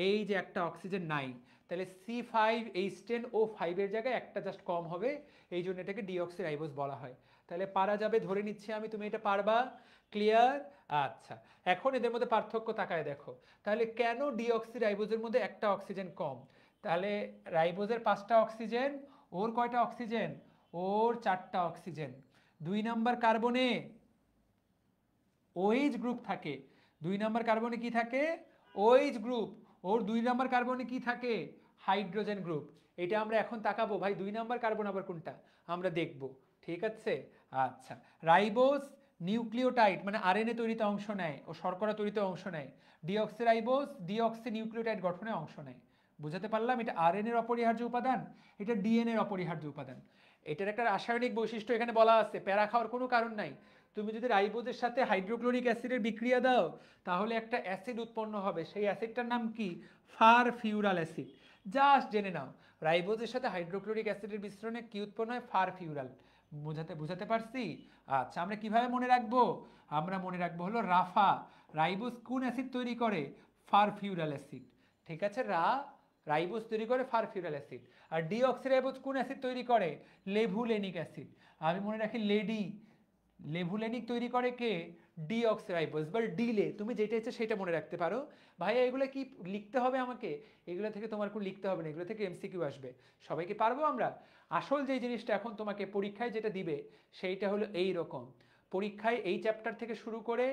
এই যে একটা অক্সিজেন নাই, তাহলে C5H10O5 এর জায়গায় একটা জাস্ট কম হবে, এই জন্য এটাকে ডিঅক্সিরাইবোজ বলা হয়। তাহলে পারা যাবে, ধরে নিচ্ছি আমি তুমি এটা পারবা। ক্লিয়ার? আচ্ছা, এখন এদের মধ্যে পার্থক্য তাকায় দেখো। তাহলে কেন ডিঅক্সিরাইবোজের মধ্যে একটা অক্সিজেন কম? তাহলে রাইবোজের 5টা অক্সিজেন, ওর কয়টা অক্সিজেন? ওর 4টা অক্সিজেন। 2 নাম্বার কার্বনে OH গ্রুপ থাকে। 2 নাম্বার কার্বনে কি থাকে? OH group. ওর 2 নাম্বার কার্বনে কি থাকে? Hydrogen group. এটা আমরা এখন তাকাবো ভাই, 2 নাম্বার কার্বন আবার কোনটা আমরা দেখব। ঠিক আছে, আচ্ছা। রাইবোজ নিউক্লিওটাইড মানে আরএনএ তৈরিতে অংশ নেয় ও শর্করা তৈরিতে অংশ নেয়। ডিঅক্সিরাইবোজ ডিঅক্সি নিউক্লিওটাইড গঠনে অংশ নেয়। বুঝাতে পারলাম? এটা আরএনএ এর অপরিহার্য উপাদান, এটা ডিএনএ এর অপরিহার্য উপাদান। এটার একটা রাসায়নিক বৈশিষ্ট্য এখানে বলা আছে, প্যারা খাওয়ার কোনো কারণ নাই। তুমি যদি রাইবোজের সাথে হাইড্রোক্লোরিক অ্যাসিডের বিক্রিয়া দাও তাহলে একটা অ্যাসিড উৎপন্ন হবে, সেই অ্যাসিডটার নাম কি? ফারফিউরাল অ্যাসিড। জাস্ট জেনে নাও, রাইবোজের সাথে হাইড্রোক্লোরিক অ্যাসিডের মিশ্রণে কি উৎপন্ন হয়? ফারফিউরাল। বুঝাতে পারছি? আচ্ছা, আমরা কিভাবে মনে রাখবো? আমরা মনে রাখবো হলো রাফা। রাইবোজ কোন অ্যাসিড তৈরি করে? ফারফিউরাল অ্যাসিড। ঠিক আছে, রাইবোজ তৈরি করে ফারফিউরাল অ্যাসিড। আর ডিঅক্সিরাইবোজ কোন অ্যাসিড তৈরি করে? লেভুলেনিক অ্যাসিড। আমি মনে রাখি লেডি। লেভুলেনিক তৈরি করে কে? ডিঅক্সিরাইবোজ বা ডিলে, তুমি যেটা ইচ্ছে সেটা মনে রাখতে পারো। ভাইয়া এগুলো কি লিখতে হবে আমাকে? এগুলো থেকে তোমার কোনো লিখতে হবে না, এগুলো থেকে এমসিকিউ আসবে। সবাইকে পারবো আমরা? আসল যে জিনিসটা এখন তোমাকে পরীক্ষায় যেটা দিবে সেইটা হলো এই রকম। পরীক্ষায় এই চ্যাপ্টার থেকে শুরু করে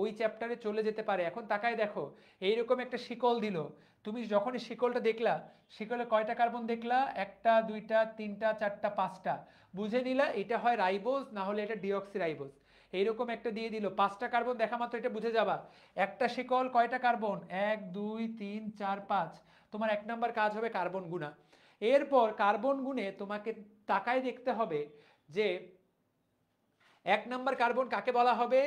ওই চ্যাপ্টারে চলে যেতে পারে। এখন তাকায় দেখো, এইরকম একটা শিকল দিল, তুমি যখনই শিকলটা দেখলা, শিকলে কয়টা কার্বন দেখলা? 1টা 2টা 3টা 4টা 5টা। বুঝে নিলা এটা হয় রাইবোজ, না হলে এটা ডিঅক্সিরাইবোজ। এইরকম একটা দিয়ে দিল, 5টা কার্বন দেখা মাত্র এটা বুঝে যাবা একটা শিকল কয়টা কার্বন? 1 2 3 4 5। তোমার 1 নাম্বার কাজ হবে কার্বন গুণা। এরপর কার্বন গুণে তোমাকে তাকায় দেখতে হবে যে 1 নাম্বার কার্বন কাকে বলা হবে?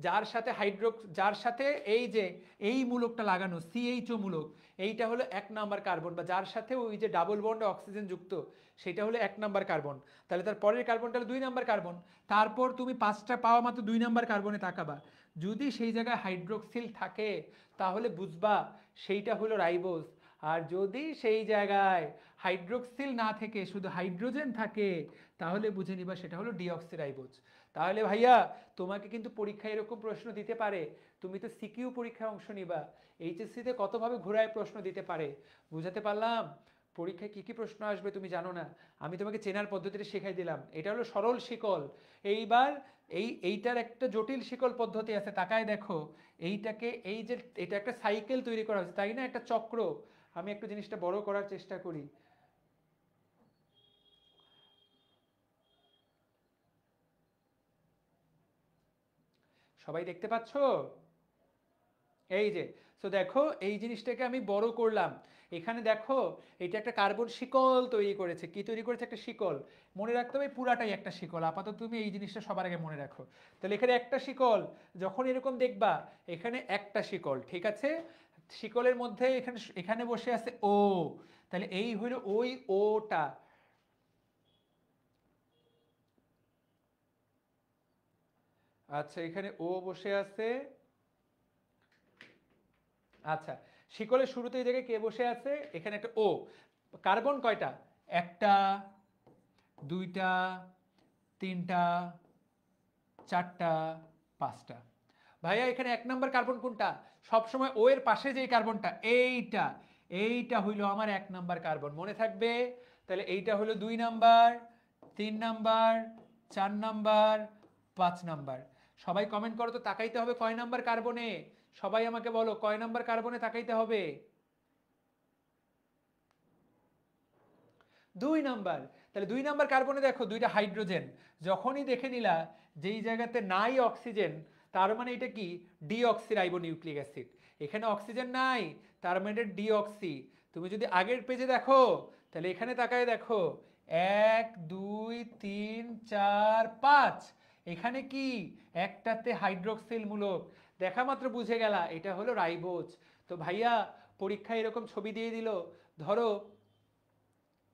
যার সাথে এই যে এই মূলকটা লাগানো CHO মূলক, এইটা হলো 1 নাম্বার কার্বন, বা যার সাথে ওই যে ডাবল বন্ডে অক্সিজেন যুক্ত সেটা হলো 1 নাম্বার কার্বন। তাহলে তার পরের কার্বনটা হলো 2 নাম্বার কার্বন। তারপর তুমি 5টা পাওয়া মাত্র 2 নাম্বার কার্বনে তাকাবা, যদি সেই জায়গায় হাইড্রোক্সিল থাকে তাহলে বুঝবা সেইটা হলো রাইবোজ। আর যদি সেই জায়গায় হাইড্রোক্সিল না থেকে শুধু হাইড্রোজেন থাকে তাহলে বুঝে নিবা সেটা হলো ডিঅক্সিরাইবোজ। তাহলে ভাইয়া তোমাকে কিন্তু পরীক্ষায় এরকম প্রশ্ন দিতে পারে। তুমি তো সিকিউ পরীক্ষায় অংশ নিবা, এইচএসসিতে কতভাবে ঘোরায় প্রশ্ন দিতে পারে। বুঝাতে পারলাম? পরীক্ষায় কি কি প্রশ্ন আসবে তুমি জানো না, আমি তোমাকে চেনার পদ্ধতিটা শেখাই দিলাম। এটা হলো সরল শিকল। এইবার এইটার একটা জটিল শিকল পদ্ধতি আছে, তাকায় দেখো। এইটাকে এই যে এটা একটা সাইকেল তৈরি করা হয়েছে তাই না, একটা চক্র। আমি একটু জিনিসটা বড় করার চেষ্টা করি। সবাই দেখতে পাচ্ছো? এই যে সো দেখো এই জিনিসটাকে আমি বড় করলাম, এখানে দেখো এটা একটা কার্বন শিকল তৈরি করেছে। কি তৈরি করেছে? একটা শিকল। মনে রাখতে হবে পুরাটাই একটা শিকল। আপাতত তুমি এই জিনিসটা সবার আগে মনে রাখো। তাহলে এখানে একটা শিকল, যখন এরকম দেখবা এখানে একটা শিকল, ঠিক আছে? শিকলের মধ্যে এখানে এখানে বসে আছে ও, তাহলে এই হলো ওই ওটা। আচ্ছা এখানে ও বসে আছে। আচ্ছা, শিকলের শুরুতে এই জায়গায় কে বসে আছে? এখানে একটা ও। কার্বন কয়টা? একটা, দুইটা, তিনটা, চারটা, পাঁচটা। ভাইয়া এখানে এক নাম্বার কার্বন কোনটা? সবসময় ও এর পাশে যে কার্বনটা, এইটা, এইটা হইলো আমার এক নাম্বার কার্বন, মনে থাকবে। তাহলে এইটা হলো 2 নাম্বার, 3 নাম্বার, 4 নাম্বার, 5 নাম্বার। সবাই কমেন্ট করো তো, তাকাইতে হবে কয় নাম্বার কার্বনে? সবাই আমাকে বলো কয় নাম্বার কার্বনে তাকাইতে হবে? 2 নাম্বার। তাহলে 2 নাম্বার কার্বনে দেখো দুইটা হাইড্রোজেন। যখনই দেখে নিলা যেই জায়গাতে নাই অক্সিজেন, তার মানে এটা কি? Deoxyribonucleic acid. এখানে অক্সিজেন নাই, তার মানে ডিঅক্সি। তুমি যদি আগের পেজে দেখো, তাহলে এখানে তাকায় দেখো, 1 2 3 4 5, এখানে কি? একটাতে হাইড্রোক্সিল মূলক। দেখা মাত্র বুঝে গেলা এটা হলো রাইবোজ। তো ভাইয়া পরীক্ষায় এরকম ছবি দিয়ে দিল, ধরো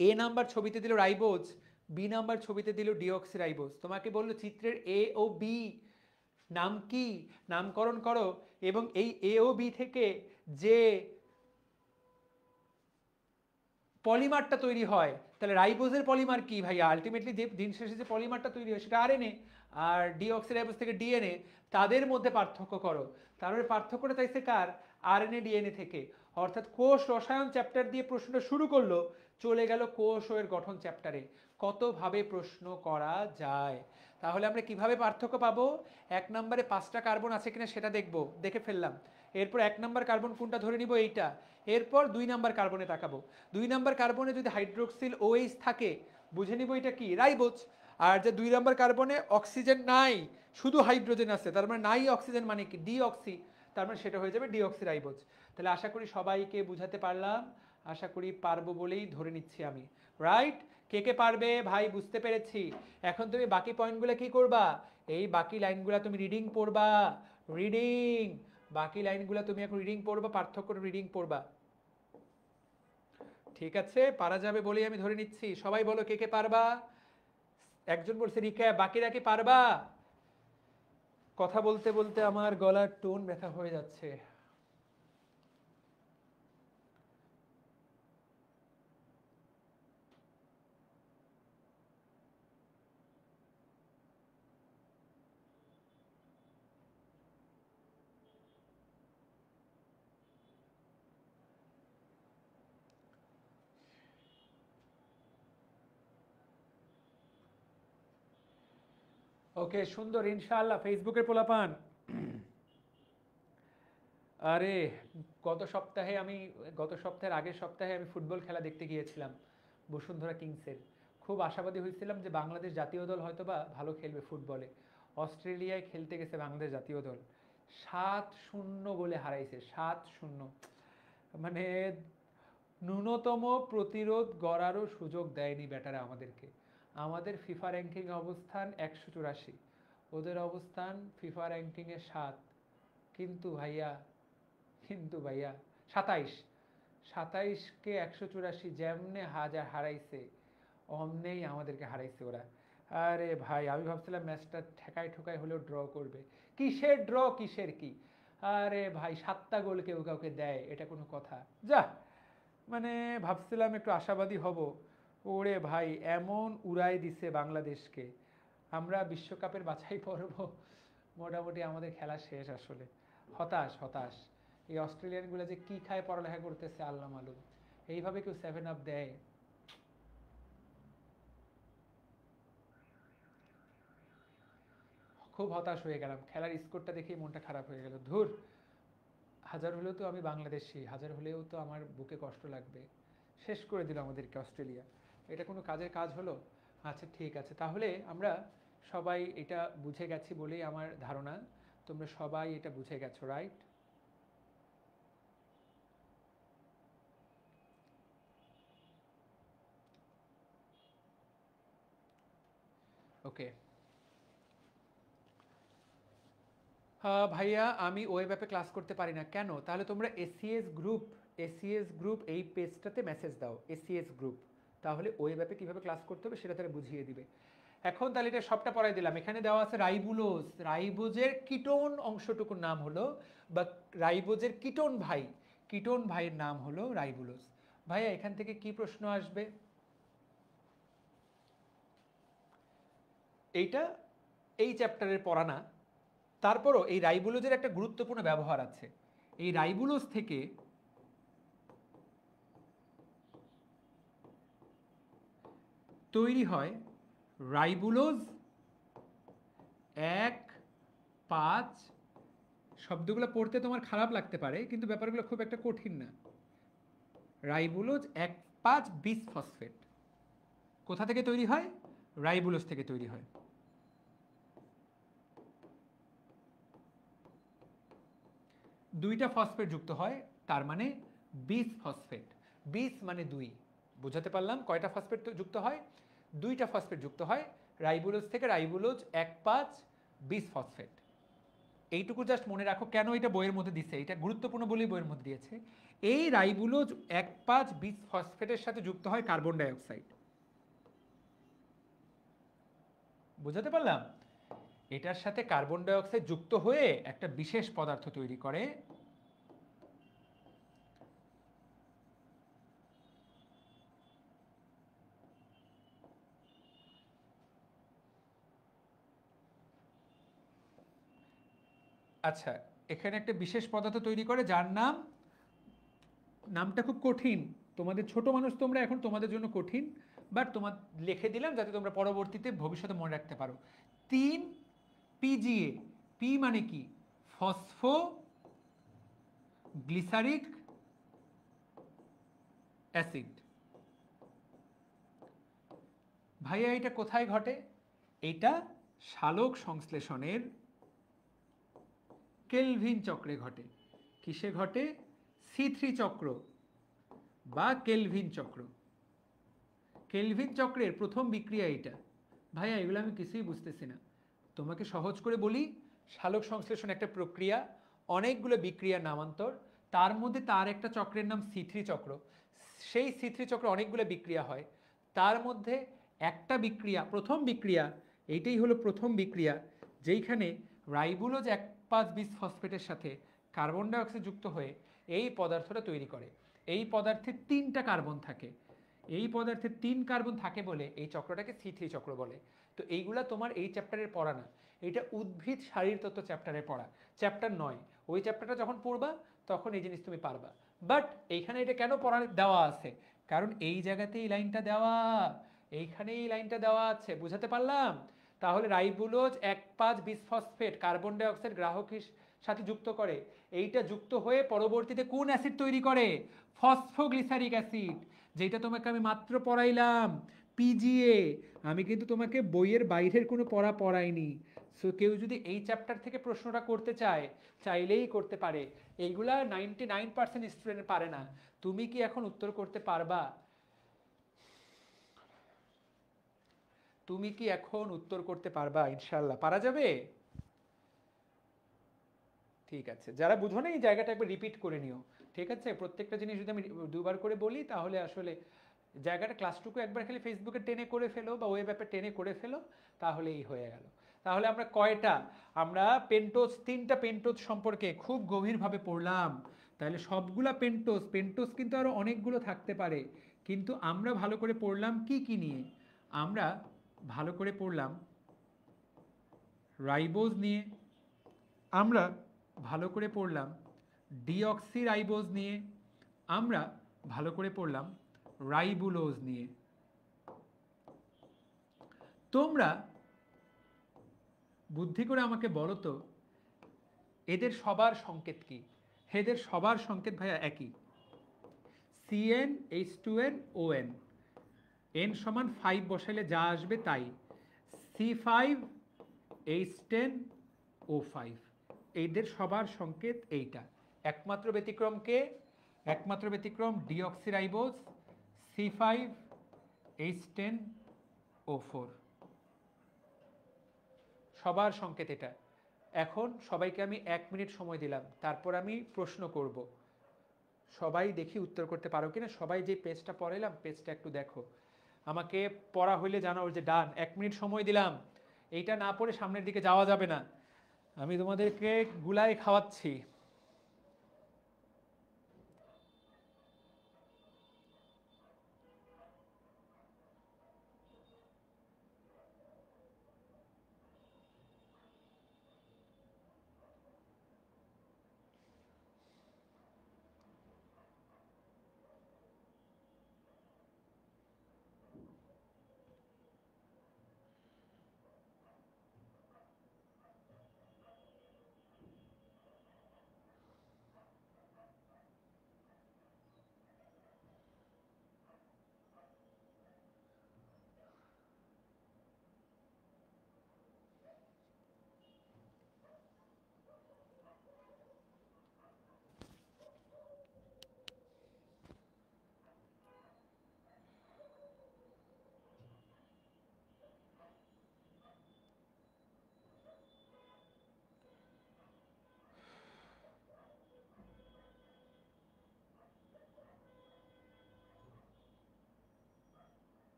এ নাম্বার ছবিতে দিল রাইবোজ, বি নাম্বার ছবিতে দিল ডিঅক্সি রাইবোজ। তোমাকে বললো চিত্রের এ ও বি নাম কি? নামকরণ করো। এবং এই এ ও বি থেকে যে পলিমারটা তৈরি হয়, তাহলে রাইবোজের পলিমার কি ভাইয়া? আলটিমেটলি যে দিন শেষে যে পলিমারটা তৈরি হয় সেটা আরএনএ, আর ডিঅক্সিরাইবোজ থেকে ডিএনএ। তাদের মধ্যে পার্থক্য করো। তারপরে পার্থক্যটা চাইছে কার? আরএনএ ডিএনএ থেকে। অর্থাৎ কোষ রসায়ন চ্যাপ্টার দিয়ে প্রশ্নটা শুরু করলো, চলে গেল কোষ ও এর গঠন চ্যাপ্টারে। কতভাবে প্রশ্ন করা যায়। তাহলে আমরা কিভাবে পার্থক্য পাবো? 1 নম্বরে 5টা কার্বন আছে কিনা সেটা দেখবো, দেখে ফেললাম। এরপর 1 নম্বর কার্বন কোনটা ধরে নিব, এইটা। এরপর 2 নম্বর কার্বনে তাকাবো। 2 নম্বর কার্বনে যদি হাইড্রোক্সিল ওএইচ থাকে, বুঝে নিব এটা কি? রাইবোজ। আর যে 2 নম্বর কার্বনে অক্সিজেন নাই, শুধু হাইড্রোজেন আছে, তার মানে নাই অক্সিজেন মানে কি? ডিঅক্সি। তার মানে সেটা হয়ে যাবে ডিঅক্সি রাইবোজ। তাহলে আশা করি সবাইকে বুঝাতে পারলাম, আশা করি পারবো বলেই ধরে নিচ্ছি আমি। রাইট? কে কে পারবে ভাই? বুঝতে পেরেছি। এখন তুমি বাকি পয়েন্টগুলো কি করবা? এই বাকি লাইনগুলো তুমি রিডিং পড়বা। রিডিং, বাকি লাইনগুলো তুমি এখন রিডিং পড়বা, পার্থক্য রিডিং পড়বা। ঠিক আছে, পারা যাবে বলেই আমি ধরে নিচ্ছি। সবাই বলো কে কে পারবা। একজন বলছে রিকা, বাকিরা কি পারবা? কথা বলতে বলতে আমার গলার টোন ব্যথা হয়ে যাচ্ছে। ওকে সুন্দর, ইনশাআল্লাহ। ফেসবুকের পোলাপান, আরে গত সপ্তাহের আগের সপ্তাহে আমি ফুটবল খেলা দেখতে গিয়েছিলাম বসুন্ধরা কিংসের। খুব আশাবাদী হয়েছিলাম যে বাংলাদেশ জাতীয় দল হয়তোবা ভালো খেলবে ফুটবলে। অস্ট্রেলিয়ায় খেলতে গেছে বাংলাদেশ জাতীয় দল, 7-0 গোলে হারাইছে। 7-0, মানে ন্যূনতম প্রতিরোধ গড়ারও সুযোগ দেয়নি ব্যাটারা আমাদেরকে। আমাদের ফিফা র্যাঙ্কিং অবস্থান 184, ওদের অবস্থান ফিফা র্যাঙ্কিংয়ে 7। কিন্তু ভাইয়া, কিন্তু ভাইয়া 27, 27কে 184 যেমনে হাজার হারাইছে, অমনেই আমাদেরকে হারাইছে ওরা। আরে ভাই আমি ভাবছিলাম ম্যাচটা ঠেকায় ঠোকায় হলেও ড্র করবে। কিসের ড্র, কিসের কি? আরে ভাই 7টা গোল কেউ কাউকে দেয়, এটা কোনো কথা? যা, মানে ভাবছিলাম একটু আশাবাদী হব। ওরে ভাই এমন উড়াই দিছে বাংলাদেশকে। আমরা বিশ্বকাপের বাছাই পর্ব মোটামুটি আমাদের খেলা শেষ আসলে। হতাশ হতাশ। এই অস্ট্রেলিয়ানগুলো যে কি খায় পড়ালেখা করতেছে আল্লাহ মালুম। এইভাবে কেউ 7 আপ দেয়? খুব হতাশ হয়ে গেলাম, খেলার স্কোরটা দেখেই মনটা খারাপ হয়ে গেল। ধুর, হাজার হলেও তো আমি বাংলাদেশি, হাজার হলেও তো আমার বুকে কষ্ট লাগবে। শেষ করে দিল আমাদেরকে অস্ট্রেলিয়া, এটা কোনো কাজের কাজ হলো? আচ্ছা ঠিক আছে, তাহলে আমরা সবাই এটা বুঝে গেছি বলেই আমার ধারণা তোমরা সবাই এটা বুঝে গেছো, রাইট? ওকে ভাইয়া আমি ওয়েব অ্যাপে ক্লাস করতে পারি না কেন? তাহলে তোমরা এসিএস গ্রুপ এই পেজটাতে মেসেজ দাও, এসিএস গ্রুপ, তাহলে ওয়েব অ্যাপে কীভাবে ক্লাস করতে হবে সেটা তারা বুঝিয়ে দিবে। এখন তাহলে এটা সবটা পড়াই দিলাম। এখানে দেওয়া আছে রাইবুলোজ, রাইবোজের কিটোন অংশটুকুর নাম হলো, বা রাইবোজের কিটোন ভাইয়ের নাম হলো রাইবুলোজ। ভাইয়া এখান থেকে কি প্রশ্ন আসবে? এইটা এই চ্যাপ্টারের পড়া না, তারপরও এই রাইবুলোজের একটা গুরুত্বপূর্ণ ব্যবহার আছে। এই রাইবুলোজ থেকে তৈরি হয় রাইবুলোজ 1,5, শব্দগুলো পড়তে তোমার খারাপ লাগতে পারে কিন্তু ব্যাপারগুলো খুব একটা কঠিন না। রাইবুলোজ 1,5 বিসফসফেট কোথা থেকে তৈরি হয়? রাইবুলোজ থেকে তৈরি হয়। দুইটা ফসফেট যুক্ত হয়, তার মানে বিসফসফেট। বিস মানে 2, বোঝাতে পারলাম? কয়টা ফসফেট যুক্ত হয়? 2টা ফসফেট যুক্ত হয় রাইবুলোজ থেকে, রাইবুলোজ 1,5 বিসফসফেট। এইটুকু জাস্ট মনে রাখো, কেন এটা বইয়ের মধ্যে দিচ্ছে, এটা গুরুত্বপূর্ণ বলেই বইয়ের মধ্যে দিয়েছে। এই রাইবুলোজ 1,5 বিসফসফেটের সাথে যুক্ত হয় কার্বন ডাইঅক্সাইড। বুঝাতে পারলাম? এটার সাথে কার্বন ডাইঅক্সাইড যুক্ত হয়ে একটা বিশেষ পদার্থ তৈরি করে, আচ্ছা এখানে একটা বিশেষ পদার্থ তৈরি করে যার নামটা খুব কঠিন, তোমাদের ছোট মানুষ তোমরা, এখন তোমাদের জন্য কঠিন, বাট তোমার লিখে দিলাম যাতে তোমরা পরবর্তীতে ভবিষ্যতে মনে রাখতে পারো। 3 পিজিএ। পি মানে কি? ফসফো গ্লিসারিক অ্যাসিড। ভাইয়া এটা কোথায় ঘটে? এটা সালোক সংশ্লেষণের কেলভিন চক্রে ঘটে। কিসে ঘটে? C3 চক্র বা কেলভিন চক্র। কেলভিন চক্রের প্রথম বিক্রিয়া এটা। ভাইয়া এগুলো আমি কিছুই বুঝতেছি না, তোমাকে সহজ করে বলি। সালোক সংশ্লেষণ একটা প্রক্রিয়া, অনেকগুলো বিক্রিয়ার নামান্তর, তার মধ্যে তার একটা চক্রের নাম C3 চক্র। সেই C3 চক্রে অনেকগুলো বিক্রিয়া হয়, তার মধ্যে একটা বিক্রিয়া, প্রথম বিক্রিয়া, এইটাই হলো প্রথম বিক্রিয়া, যেইখানে রাইবুলোজ 1,5 বিসফসফেটের সাথে কার্বন ডাইঅক্সাইড যুক্ত হয়ে এই পদার্থটা তৈরি করে। এই পদার্থে 3টা কার্বন থাকে, এই পদার্থে 3 কার্বন থাকে বলে এই চক্রটাকে C3 চক্র বলে। তো এইগুলা তোমার এই চ্যাপ্টারের পড়া না, এটা উদ্ভিদ শারীরতত্ত্ব চ্যাপ্টারে পড়া, চ্যাপ্টার 9। ওই চ্যাপ্টারটা যখন পড়বা তখন এই জিনিস তুমি পারবা। বাট এইখানে এটা কেন পড়া দেওয়া আছে? কারণ এই জায়গাতে এই লাইনটা দেওয়া, এইখানে এই লাইনটা দেওয়া আছে, বুঝাতে পারলাম? তাহলে রাইবুলোজ 1,5 বিসফসফেট কার্বন ডাইঅক্সাইড গ্রাহক সাথে যুক্ত করে, এইটা যুক্ত হয়ে পরবর্তীতে কোন অ্যাসিড তৈরি করে? ফসফোগ্লিসারিক অ্যাসিড, যেটা তোমাকে আমি মাত্র পড়াইলাম, পিজিএ। আমি কিন্তু তোমাকে বইয়ের বাইরের কোনো পড়া পড়াইনি। সো কেউ যদি এই চ্যাপ্টার থেকে প্রশ্নটা করতে চায়, চাইলেই করতে পারে। এইগুলা 99% স্টুডেন্ট পারে না। তুমি কি এখন উত্তর করতে পারবা? তুমি কি এখন উত্তর করতে পারবা? ইনশাল্লাহ পারা যাবে। ঠিক আছে, যারা বুঝো না এই জায়গাটা একবার রিপিট করে নিও, ঠিক আছে? প্রত্যেকটা জিনিস যদি আমি দুবার করে বলি তাহলে আসলে জায়গাটা, ক্লাসটুকু একবার খালি ফেসবুকে টেনে করে ফেলো বা ওয়েব অ্যাপে টেনে করে ফেলো, তাহলেই হয়ে গেল। তাহলে আমরা কয়টা, আমরা পেন্টোজ, 3টা পেন্টোজ সম্পর্কে খুব গভীরভাবে পড়লাম। তাহলে সবগুলা পেন্টোজ কিন্তু আরও অনেকগুলো থাকতে পারে, কিন্তু আমরা ভালো করে পড়লাম কি কি নিয়ে? আমরা ভালো করে পড়লাম রাইবোজ নিয়ে, আমরা ভালো করে পড়লাম ডিঅক্সি রাইবোজ নিয়ে, আমরা ভালো করে পড়লাম রাইবুলোজ নিয়ে। তোমরা বুদ্ধি করে আমাকে বলো তো এদের সবার সংকেত কি? এদের সবার সংকেত ভাইয়া একই, CnH2nOn, n সমান 5 বসাইলে যা আসবে তাই, C5H10O5, এদের সবার সংকেত এইটা। একমাত্র ব্যতিক্রম কে? একমাত্র ব্যতিক্রম ডিঅক্সিরাইবোজ, C5H10O4। সবার সংকেত এটা। এখন সবাইকে আমি 1 মিনিট সময় দিলাম, তারপর আমি প্রশ্ন করব। সবাই দেখি উত্তর করতে পারো কিনা। সবাই যে পেজটা পড়াইলাম পেজটা একটু দেখো, আমাকে পড়া হইলে জানাও যে ডান। 1 মিনিট সময় দিলাম, এইটা না পড়ে সামনের দিকে যাওয়া যাবে না, আমি তোমাদেরকে গুলাই খাওয়াচ্ছি।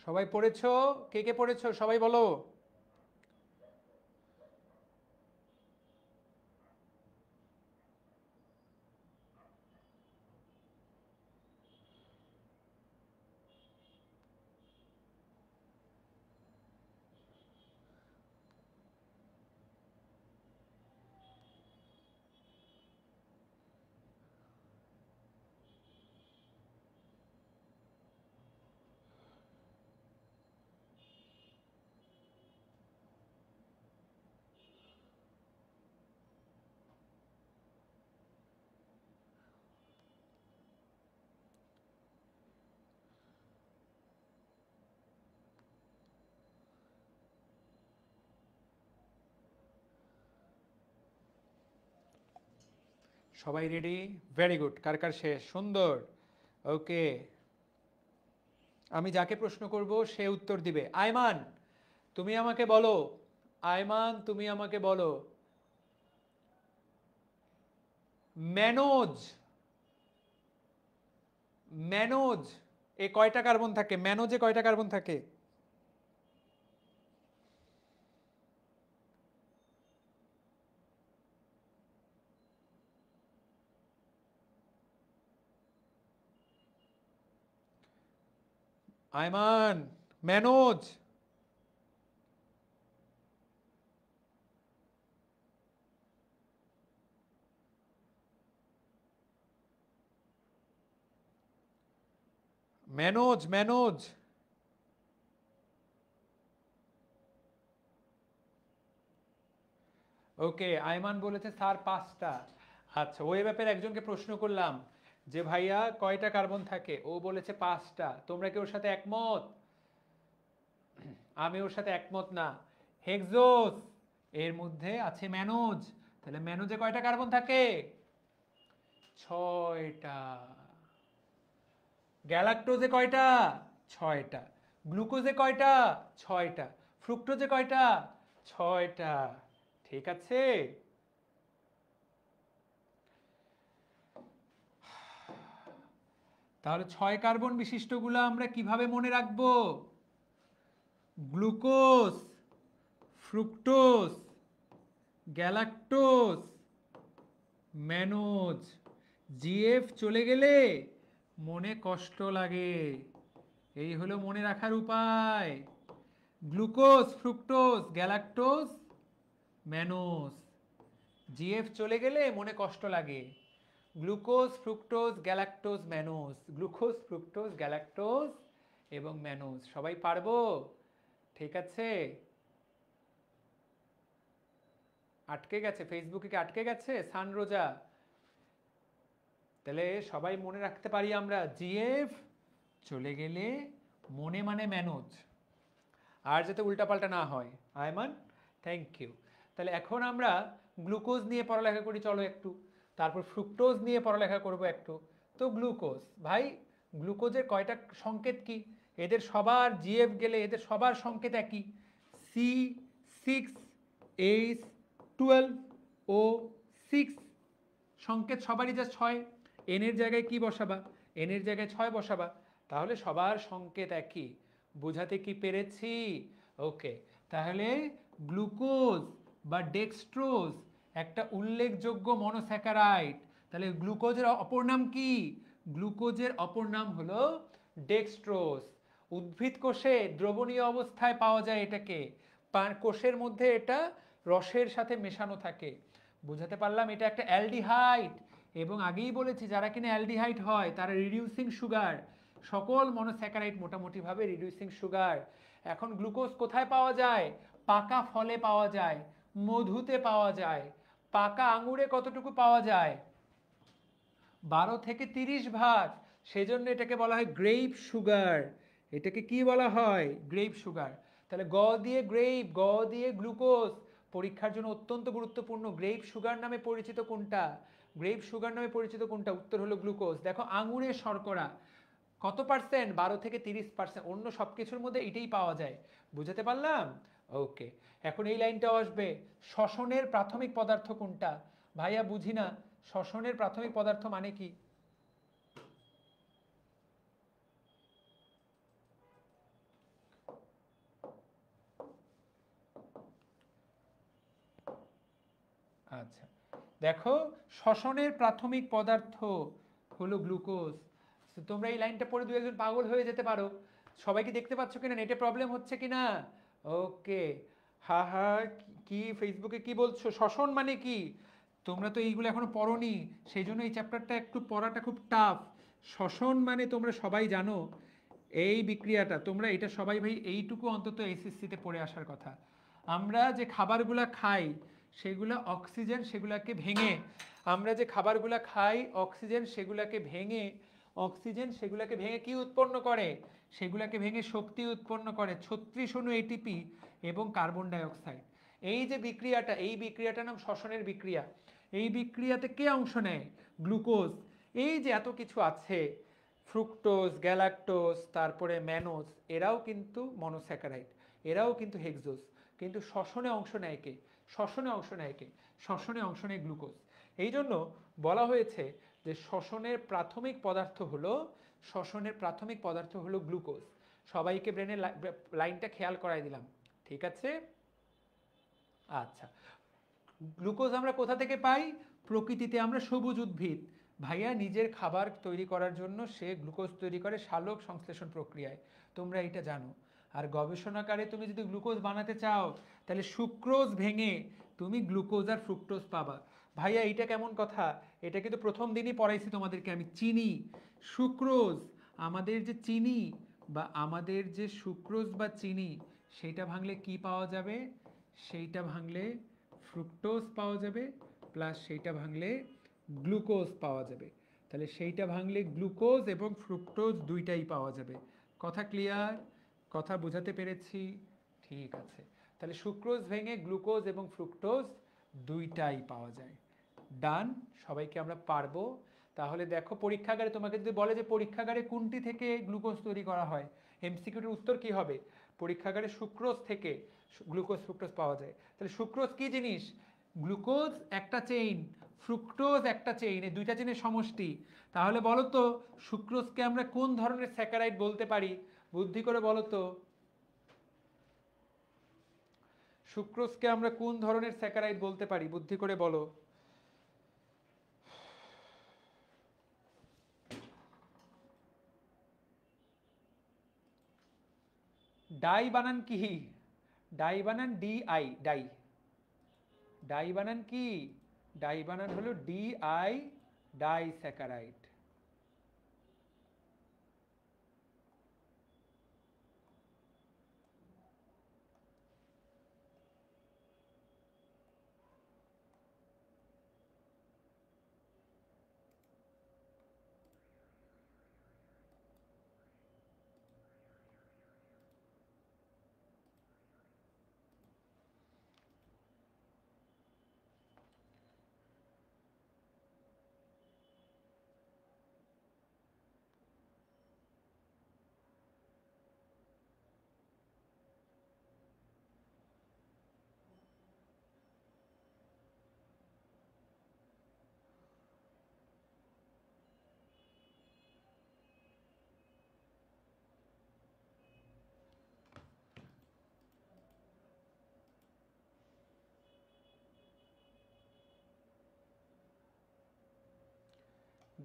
সবাই পড়েছো? কে কে পড়েছো সবাই বলো। সবাই রেডি? Very good. কার কার শেষ? সুন্দর। ওকে, আমি যাকে প্রশ্ন করব সে উত্তর দিবে। আয়মান তুমি আমাকে বলো, আয়মান তুমি আমাকে বলো, ম্যানোজ, ম্যানোজ এ কয়টা কার্বন থাকে? ম্যানোজে কয়টা কার্বন থাকে? Ayman, mannose. Mannose, mannose. Okay, Ayman বলেছে স্যার 5টা। আচ্ছা, ওই ব্যাপারে একজনকে প্রশ্ন করলাম যে ভাইয়া কয়টা কার্বন থাকে, ও বলেছে 5টা। তোমরা কি ওর সাথে একমত? আমি ওর সাথে একমত না। হেক্সোস এর মধ্যে আছে ম্যানোজ, তাহলে ম্যানোজে কয়টা কার্বন থাকে? 6টা। গ্যালাক্টোজে কয়টা? 6টা। গ্লুকোজে কয়টা? 6টা। ফ্রুক্টোজে কয়টা? 6টা। ঠিক আছে। তাহলে 6 কার্বন বিশিষ্টগুলো আমরা কিভাবে মনে রাখবো? Glucose, fructose, galactose, mannose. GF চলে গেলে মনে কষ্ট লাগে, এই হলো মনে রাখার উপায়। Glucose, fructose, galactose, mannose. GF চলে গেলে মনে কষ্ট লাগে। Glucose, fructose, galactose, mannose. Glucose, fructose, galactose এবং ম্যানোজ। সবাই পারবো? ঠিক আছে। আটকে গেছে ফেসবুকে? কি আটকে গেছে সানরোজা? তাহলে সবাই মনে রাখতে পারি আমরা, জিএফ চলে গেলে মনে মানে ম্যানোজ, আর যাতে উল্টাপাল্টা না হয়। Ayman, thank you. তাহলে এখন আমরা গ্লুকোজ নিয়ে পড়ালেখা করি চলো একটু, তারপর ফ্রুক্টোজ নিয়ে পড়ালেখা করব একটু। তো গ্লুকোজ, ভাই গ্লুকোজের কয়টা সংকেত কি? এদের সবার জিএফ গেলে এদের সবার সংকেত একই, C6H12O6, সংকেত সবারই যা 6। এনের জায়গায় কি বসাবা? এনের জায়গায় 6 বসাবা, তাহলে সবার সংকেত একই। বোঝাতে কি পেরেছি? ওকে, তাহলে গ্লুকোজ বা ডেক্সট্রোজ একটা উল্লেখযোগ্য মনোস্যাকারাইড। তাহলে গ্লুকোজের অপর নাম কি? গ্লুকোজের অপর নাম হলো ডেক্সট্রোজ। উদ্ভিদ কোষে দ্রবণীয় অবস্থায় পাওয়া যায় এটাকে, কোষের মধ্যে এটা রসের সাথে মেশানো থাকে। বুঝাতে পারলাম? এটা একটা অ্যালডিহাইড, এবং আগেই বলেছি যারা কিনা অ্যালডিহাইড হয় তারা রিডিউসিং সুগার। সকল মনোস্যাকারাইড মোটামুটিভাবে রিডিউসিং সুগার। এখন গ্লুকোজ কোথায় পাওয়া যায়? পাকা ফলে পাওয়া যায়, মধুতে পাওয়া যায়। পাকা আঙুরে কতটুকু পাওয়া যায়? 12 থেকে 30 ভাগ। সেজন্য এটাকে বলা হয় গ্রেপ সুগার। এটাকে কি বলা হয়? Grape sugar. তাহলে গ দিয়ে গ্রেপ, গ দিয়ে গ্লুকোজ, পরীক্ষার জন্য অত্যন্ত গুরুত্বপূর্ণ। গ্রেপ সুগার নামে পরিচিত কোনটা? গ্রেপ সুগার নামে পরিচিত কোনটা? উত্তর হলো গ্লুকোজ। দেখো আঙুরের শর্করা কত পার্সেন্ট? 12 থেকে 30%। অন্য সব কিছুর মধ্যে এটাই পাওয়া যায়। বুঝাতে পারলাম? ওকে, এখন এই লাইনটাও আসবে, শ্বসনের প্রাথমিক পদার্থ কোনটা? ভাইয়া বুঝি না, শ্বসনের প্রাথমিক পদার্থ মানে কি? আচ্ছা, দেখো শ্বসনের প্রাথমিক পদার্থ হলো গ্লুকোজ। তোমরা এই লাইনটা পড়ে দু একজন পাগল হয়ে যেতে পারো। সবাই কি দেখতে পাচ্ছ কিনা? নেটে প্রবলেম হচ্ছে কিনা? ওকে, হা হা, কি ফেসবুকে কি বলছো? শ্বসন মানে কি? তোমরা তো এইগুলো এখনো পড়োনি, সেই জন্য এই চ্যাপ্টারটা একটু পড়াটা খুব টাফ। শ্বসন মানে তোমরা সবাই জানো এই বিক্রিয়াটা, তোমরা এটা সবাই ভাই এইটুকু অন্তত এসএসসিতে পড়ে আসার কথা। আমরা যে খাবারগুলা খাই সেগুলা অক্সিজেন সেগুলাকে ভেঙে, আমরা যে খাবারগুলা খাই অক্সিজেন সেগুলাকে ভেঙে, অক্সিজেন সেগুলাকে ভেঙে কি উৎপন্ন করে? সেগুলাকে ভেঙে শক্তি উৎপন্ন করে 36 অণু এটিপি এবং কার্বন ডাইঅক্সাইড। এই যে বিক্রিয়াটা, এই বিক্রিয়াটার নাম শ্বসনের বিক্রিয়া। এই বিক্রিয়াতে কে অংশ নেয়? গ্লুকোজ। এই যে এত কিছু আছে, ফ্রুক্টোজ, গ্যালাক্টোজ, তারপরে ম্যানোজ, এরাও কিন্তু মনোস্যাকারাইড, এরাও কিন্তু হেক্সোজ। কিন্তু শ্বসনে অংশ নেয় কে? শ্বসনে অংশ নেয় কে? শ্বসনে অংশ নেয় গ্লুকোজ। এই জন্য বলা হয়েছে যে শ্বসনের প্রাথমিক পদার্থ হলো, শ্বসনের প্রাথমিক পদার্থ হলো গ্লুকোজ। সবাইকে ব্রেনের লাইনটা খেয়াল করাই দিলাম, ঠিক আছে? আচ্ছা, গ্লুকোজ আমরা কোথা থেকে পাই? প্রকৃতিতে আমরা সবুজ উদ্ভিদ, ভাইয়া নিজের খাবার তৈরি করার জন্য সে গ্লুকোজ তৈরি করে সালোক সংশ্লেষণ প্রক্রিয়ায়, তোমরা এটা জানো। আর গবেষণাগারে তুমি যদি গ্লুকোজ বানাতে চাও তাহলে সুক্রোজ ভেঙে তুমি গ্লুকোজ আর ফ্রুক্টোজ পাবা। ভাইয়া এইটা কেমন কথা? এটা কিন্তু প্রথম দিনই পড়াইছি তোমাদেরকে আমি। চিনি, সুক্রোজ, আমাদের যে চিনি বা আমাদের যে সুক্রোজ বা চিনি, সেইটা ভাঙলে কি পাওয়া যাবে? সেইটা ভাঙলে ফ্রুক্টোজ পাওয়া যাবে, প্লাস সেইটা ভাঙলে গ্লুকোজ পাওয়া যাবে। তাহলে সেইটা ভাঙলে গ্লুকোজ এবং ফ্রুক্টোজ দুইটাই পাওয়া যাবে। কথা ক্লিয়ার? কথা বোঝাতে পেরেছি? ঠিক আছে, তাহলে সুক্রোজ ভেঙে গ্লুকোজ এবং ফ্রুক্টোজ দুইটাই পাওয়া যায়। ডান, সবাইকে আমরা পারবো। তাহলে দেখো পরীক্ষাগারে তোমাকে যদি বলে যে পরীক্ষাগারে কোনটি থেকে গ্লুকোজ তৈরি করা হয়, এমসিকিউর উত্তর কি হবে? পরীক্ষাগারে সুক্রোজ থেকে গ্লুকোজ ফ্রুক্টোজ পাওয়া যায়। তাহলে সুক্রোজ কি জিনিস? গ্লুকোজ একটা চেইন, ফ্রুক্টোজ একটা চেইন, এই দুইটা চেইনের সমষ্টি। তাহলে বলো তো সুক্রোজকে আমরা কোন ধরনের স্যাকারাইড বলতে পারি? বুদ্ধি করে বলো তো, সুক্রোজকে আমরা কোন ধরনের স্যাকারাইড বলতে পারি? বুদ্ধি করে বলো। ডাই বানান কি? ডাই বানান ডি আই, ডাই। ডাই বানান কি? ডাই বানান হলো ডি আই, ডাই স্যাকারাইড।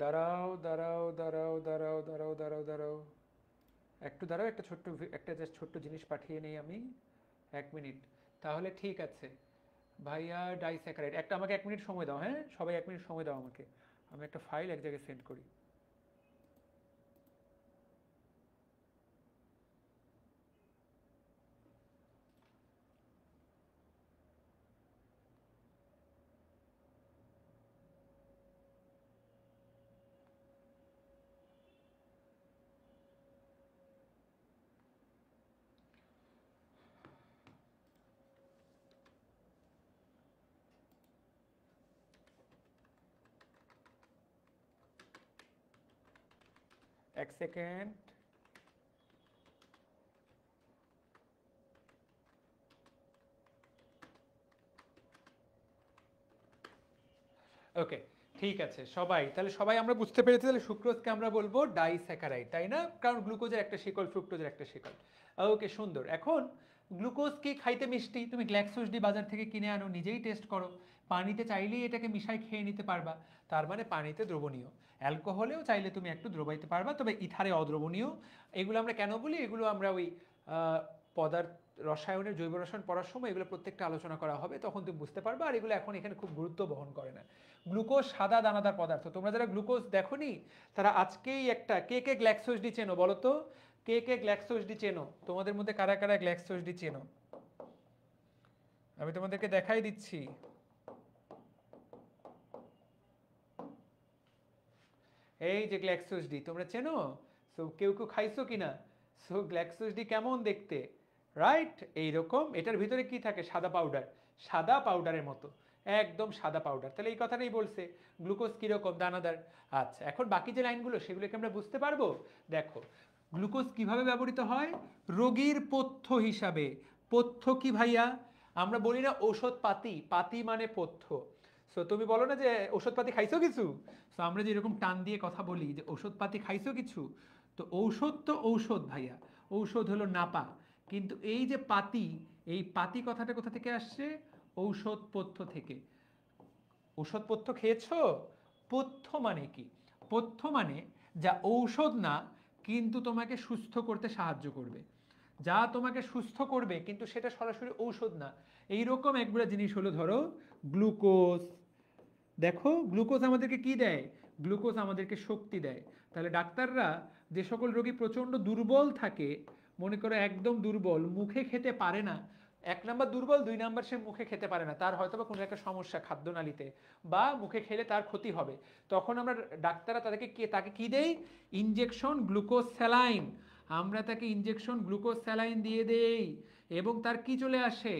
দাঁড়াও দাঁড়াও দাঁড়াও দাঁড়াও দাঁড়াও দাঁড়াও দাঁড়াও, একটু দাঁড়াও, একটা ছোট্ট একটা জাস্ট ছোট্ট জিনিস পাঠিয়ে নেই আমি। 1 মিনিট। তাহলে ঠিক আছে ভাইয়া, ডাইস্যাকারাইড একটা, আমাকে 1 মিনিট সময় দাও, হ্যাঁ সবাই 1 মিনিট সময় দাও আমাকে, আমি একটা ফাইল এক জায়গায় সেন্ড করি। এক সেকেন্ড। ওকে, ঠিক আছে সবাই, তাহলে সবাই আমরা বুঝতে পেরেছি, তাহলে সুক্রোজকে আমরা বলবো ডাইস্যাকারাইড, তাই না? কারণ গ্লুকোজের একটা শিকল, ফ্রুক্টোজের একটা শিকল। ওকে সুন্দর। এখন গ্লুকোজ কি খাইতে মিষ্টি, তুমি গ্ল্যাক্সোস ডি বাজার থেকে কিনে আনো, নিজেই টেস্ট করো, পানিতে চাইলেই এটাকে মিশাই খেয়ে নিতে পারবা, তার মানে পানিতে দ্রবণীয়। অ্যালকোহলেও চাইলে তুমি একটু দ্রবাইতে পারবা, তবে ইথারে অদ্রবণীয়। এগুলো আমরা কেন বলি, এগুলো আমরা ওই পদার্থ রসায়নের, জৈব রসায়ন পড়ার সময় এগুলো প্রত্যেকটা আলোচনা করা হবে, তখন তুমি বুঝতে পারবে। আর এগুলো এখন এখানে খুব গুরুত্ব বহন করে না। গ্লুকোজ সাদা দানাদার পদার্থ, তোমরা যারা গ্লুকোজ দেখোনি তারা আজকেই একটা, কে কে গ্ল্যাক্সোস ডি চেনো বলো তো, কে কে গ্ল্যাক্সোস ডি চেনো, তোমাদের মধ্যে কারা কারা গ্ল্যাক্সোস ডি চেনো? আমি তোমাদেরকে দেখাই দিচ্ছি। এই যে গ্ল্যাক্সোস ডি তোমরা চেনো? সো কেউ কেউ খাইছো কিনা? সো গ্ল্যাক্সোস ডি কেমন দেখতে, রাইট এইরকম, এটার ভিতরে কি থাকে, সাদা পাউডার, সাদা পাউডারের মতো, একদম সাদা পাউডার। তাহলে এই কথাটাই বলছে গ্লুকোজ কিরকম, দানাদার। আচ্ছা এখন বাকি যে লাইনগুলো সেগুলোকে আমরা বুঝতে পারবো। দেখো গ্লুকোজ কিভাবে ব্যবহৃত হয়, রোগীর পথ্য হিসাবে। পথ্য কি ভাইয়া? আমরা বলি না ঔষধ পাতি, পাতি মানে পথ্য। সো তুমি বলো না যে ওষুধপাতি খাইছো কিছু, সো আমরা যে এরকম টান দিয়ে কথা বলি যে ওষুধপাতি খাইছো কিছু, তো ঔষধ তো ঔষধ ভাইয়া, ঔষধ হলো নাপা, কিন্তু এই যে পাতি, এই পাতি কথাটা কোথা থেকে আসছে, ঔষধ পথ্য থেকে। ঔষধ পথ্য খেয়েছো? পথ্য মানে কি? পথ্য মানে যা ঔষধ না কিন্তু তোমাকে সুস্থ করতে সাহায্য করবে, যা তোমাকে সুস্থ করবে কিন্তু সেটা সরাসরি ঔষধ না। এইরকম একগুলো জিনিস হলো ধরো গ্লুকোজ। দেখো গ্লুকোজ আমাদেরকে কি দেয়, গ্লুকোজ আমাদেরকে শক্তি দেয়। তাহলে ডাক্তাররা যে সকল রোগী প্রচণ্ড দুর্বল থাকে, মনে করো একদম দুর্বল, মুখে খেতে পারে না, 1 নাম্বার দুর্বল, 2 নাম্বার সে মুখে খেতে পারে না, তার হয়তো বা কোনো একটা সমস্যা খাদ্যনালীতে, বা মুখে খেলে তার ক্ষতি হবে, তখন আমরা ডাক্তাররা তাকে কি দেই, ইনজেকশন গ্লুকোজ স্যালাইন, আমরা তাকে ইনজেকশন গ্লুকোজ স্যালাইন দিয়ে দেই, এবং তার কি চলে আসে,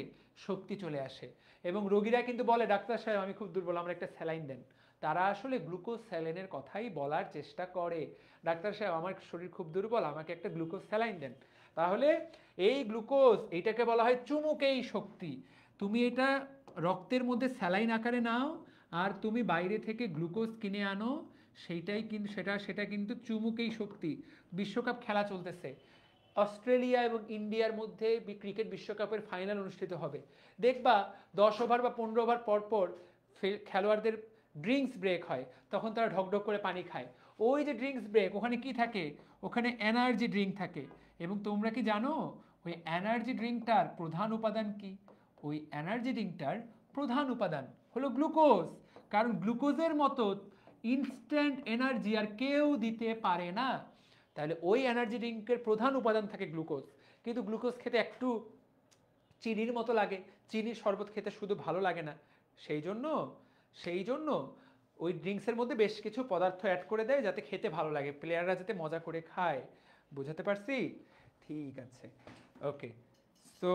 শক্তি চলে আসে। এবং রোগীরা কিন্তু বলে ডাক্তার সাহেব আমি খুব দুর্বল, আমার একটা স্যালাইন দেন। তারা আসলে গ্লুকোজ স্যালাইনের কথাই বলার চেষ্টা করে, ডাক্তার সাহেব আমার শরীর খুব দুর্বল, আমাকে একটা গ্লুকোজ স্যালাইন দেন। তাহলে এই গ্লুকোজ, এইটাকে বলা হয় চুমুকেই শক্তি। তুমি এটা রক্তের মধ্যে স্যালাইন আকারে নাও, আর তুমি বাইরে থেকে গ্লুকোজ কিনে আনো, সেইটাই কিন্তু সেটা কিন্তু চুমুকেই শক্তি। বিশ্বকাপ খেলা চলতেছে, অস্ট্রেলিয়া এবং ইন্ডিয়ার মধ্যে ক্রিকেট বিশ্বকাপের ফাইনাল অনুষ্ঠিত হবে, দেখবা 10 ওভার বা 15 ওভার পর পর খেলোয়াড়দের ড্রিঙ্কস ব্রেক হয়, তখন তারা ঢকঢক করে পানি খায়। ওই যে ড্রিঙ্কস ব্রেক, ওখানে কি থাকে, ওখানে এনার্জি ড্রিঙ্ক থাকে। এবং তোমরা কি জানো ওই এনার্জি ড্রিঙ্কটার প্রধান উপাদান কি? ওই এনার্জি ড্রিঙ্কটার প্রধান উপাদান হলো গ্লুকোজ, কারণ গ্লুকোজের মতো ইনস্ট্যান্ট এনার্জি আর কেউ দিতে পারে না। তাহলে ওই এনার্জি ড্রিঙ্কের প্রধান উপাদান থাকে গ্লুকোজ। কিন্তু গ্লুকোজ খেতে একটু চিনির মতো লাগে, চিনির শরবত খেতে শুধু ভালো লাগে না, সেই জন্য সেই জন্য ওই ড্রিঙ্কসের মধ্যে বেশ কিছু পদার্থ অ্যাড করে দেয় যাতে খেতে ভালো লাগে, প্লেয়াররা যাতে মজা করে খায়। বুঝাতে পারছি? ঠিক আছে, ওকে। সো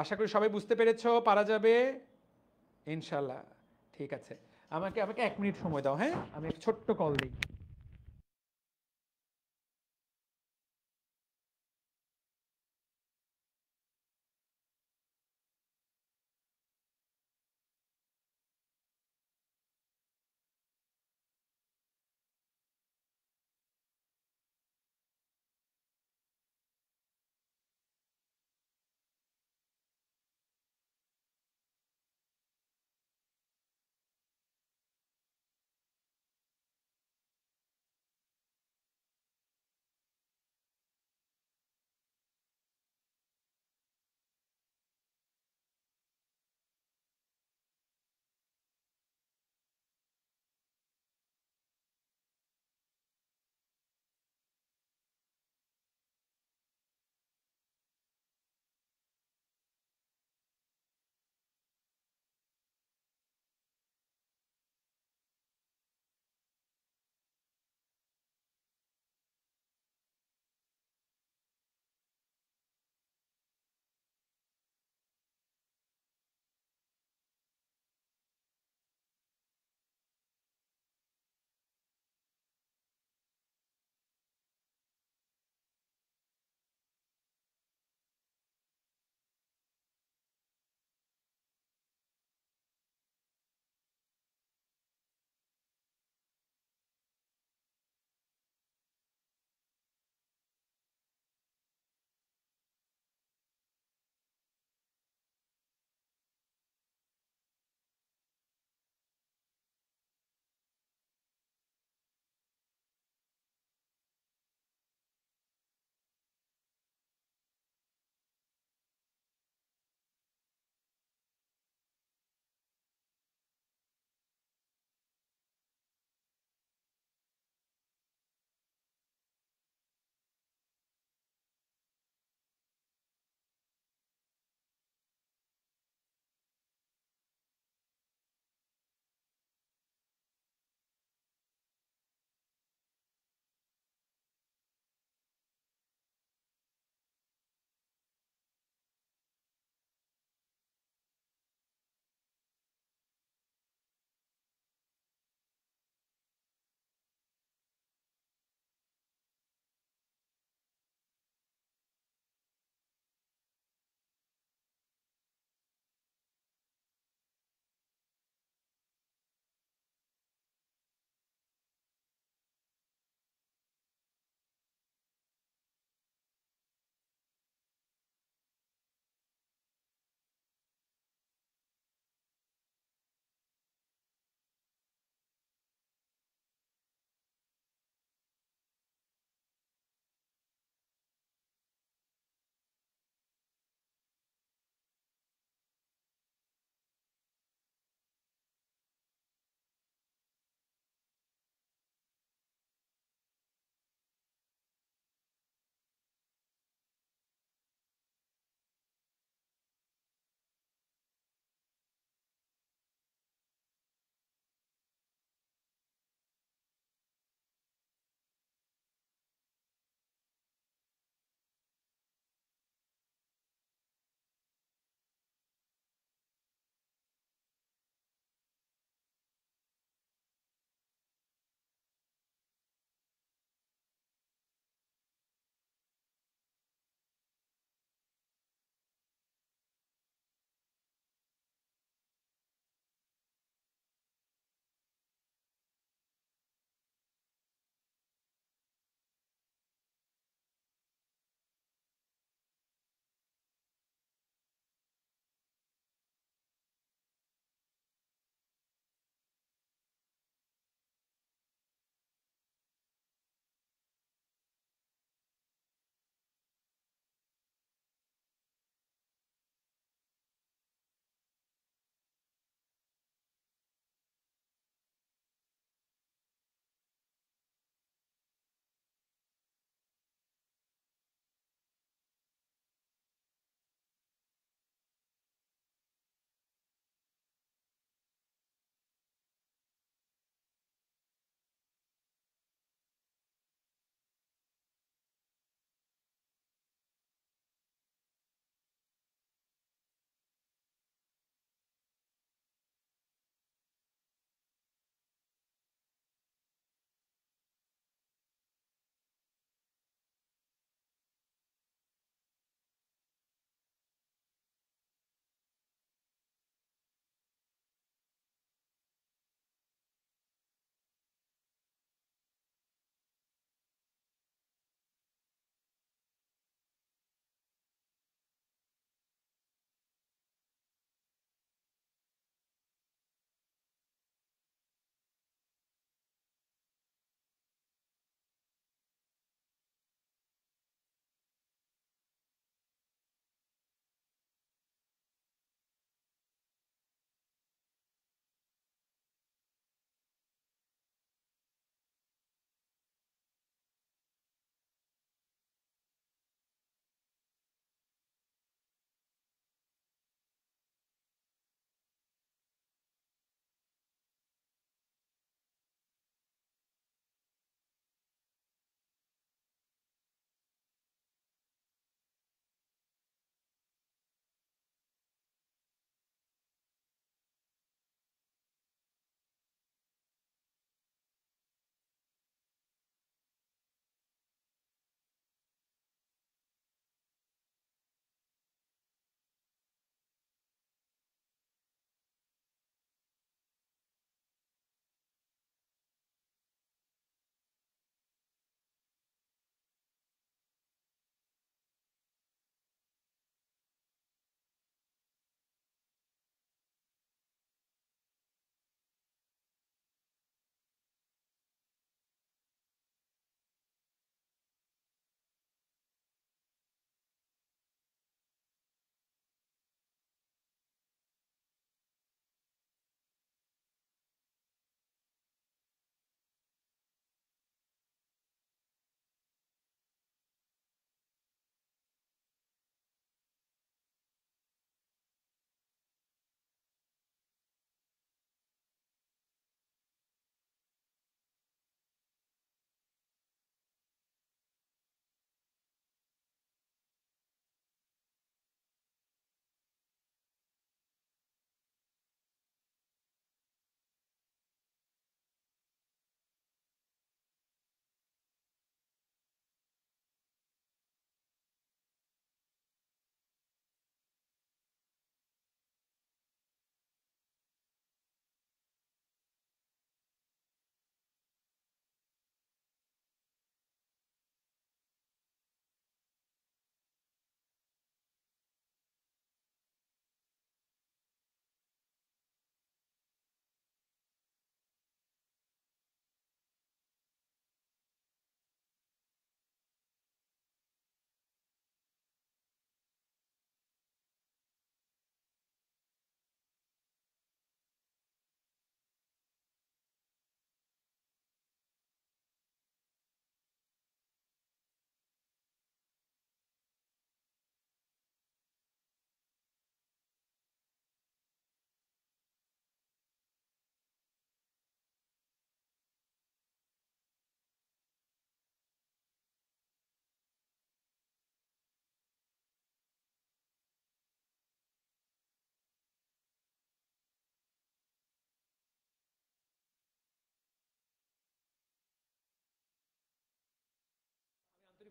আশা করি সবাই বুঝতে পেরেছো, পারা যাবে ইনশাল্লাহ। ঠিক আছে, আমাকে আমাকে 1 মিনিট সময় দাও, হ্যাঁ আমি একটা ছোট্ট কল দিই।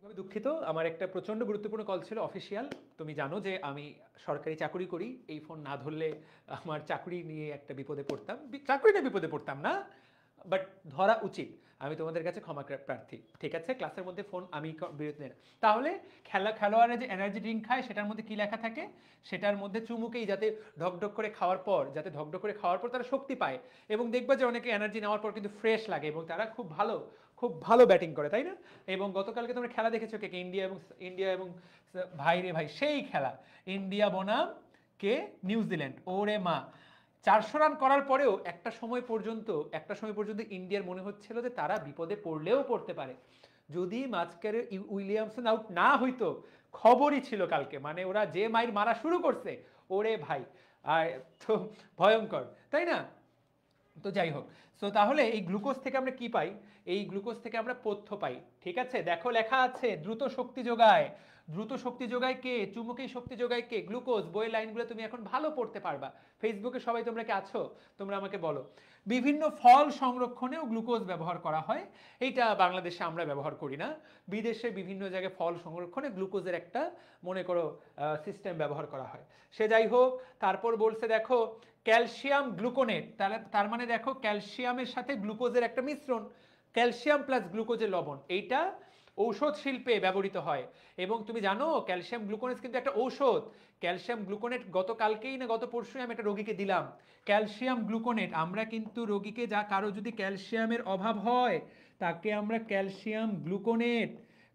আন্তরিকভাবে দুঃখিত, আমার একটা প্রচন্ড গুরুত্বপূর্ণ কল ছিল অফিসিয়াল। তুমি জানো যে আমি সরকারি চাকরি করি, এই ফোন না ধরলে আমার চাকরি নিয়ে একটা বিপদে পড়তাম। চাকরি নিয়ে বিপদে পড়তাম না, বাট ধরা উচিত। আমি তোমাদের কাছে ক্ষমা প্রার্থী, ঠিক আছে? ক্লাসের মধ্যে ফোন আমি বিরতি নেই। তাহলে খেলোয়াড়রা যে এনার্জি ড্রিঙ্ক খায় সেটার মধ্যে কি লেখা থাকে? সেটার মধ্যে চুমুকেই যাতে ঢকঢক করে খাওয়ার পর তারা শক্তি পায়, এবং দেখবা যে অনেকে এনার্জি নেওয়ার পর কিন্তু ফ্রেশ লাগে এবং তারা খুব ভালো ব্যাটিং করে, তাই না? এবং গতকালকে তোমরা খেলা দেখেছো কে? ইন্ডিয়া এবং ভাই রে ভাই, সেই খেলা ইন্ডিয়া বনাম কে নিউজিল্যান্ড। ওরে মা, 400 রান করার পরেও একটা সময় পর্যন্ত ইন্ডিয়ার মনে হচ্ছিল যে তারা বিপদে পড়লেও পড়তে পারে, যদি মাঝখানে উইলিয়ামসন আউট না হইতো। খবরই ছিল কালকে, মানে ওরা যে মাইর মারা শুরু করছে, ওরে ভাই, তো ভয়ঙ্কর, তাই না? তো যাই হোক, সো তাহলে এই গ্লুকোজ থেকে আমরা কি পাই? এই গ্লুকোজ থেকে আমরা পথ্য পাই, ঠিক আছে? দেখো লেখা আছে দ্রুত শক্তি যোগায়। দ্রুত শক্তি যোগায় কে? চুমুকেই শক্তি যোগায় কে? গ্লুকোজ। বইয়ের লাইনগুলো তুমি এখন ভালো পড়তে পারবা। ফেসবুকে সবাই তোমরা কি আছো? তোমরা আমাকে বলো। বিভিন্ন ফল সংরক্ষণেও গ্লুকোজ ব্যবহার করা হয়। এইটা বাংলাদেশে আমরা ব্যবহার করি না, বিদেশে বিভিন্ন জায়গায় ফল সংরক্ষণে গ্লুকোজের একটা মনে করো সিস্টেম ব্যবহার করা হয়। সে যাই হোক, তারপর বলছে দেখো ক্যালসিয়াম গ্লুকোনেট, তার মানে দেখো ক্যালসিয়ামের সাথে গ্লুকোজের একটা মিশ্রণ, ক্যালসিয়াম প্লাস গ্লুকোজের লবণ, এইটা ঔষধ শিল্পে ব্যবহৃত হয়। এবং তুমি জানো ক্যালসিয়াম গ্লুকোনেট কিন্তু একটা ঔষধ। ক্যালসিয়াম গ্লুকোনেট গতকালকেই না গত পরশুই আমি একটা রোগীকে দিলাম ক্যালসিয়াম গ্লুকোনেট। আমরা কিন্তু রোগীকে, কারো যদি ক্যালসিয়ামের অভাব হয় তাকে আমরা ক্যালসিয়াম গ্লুকোনেট,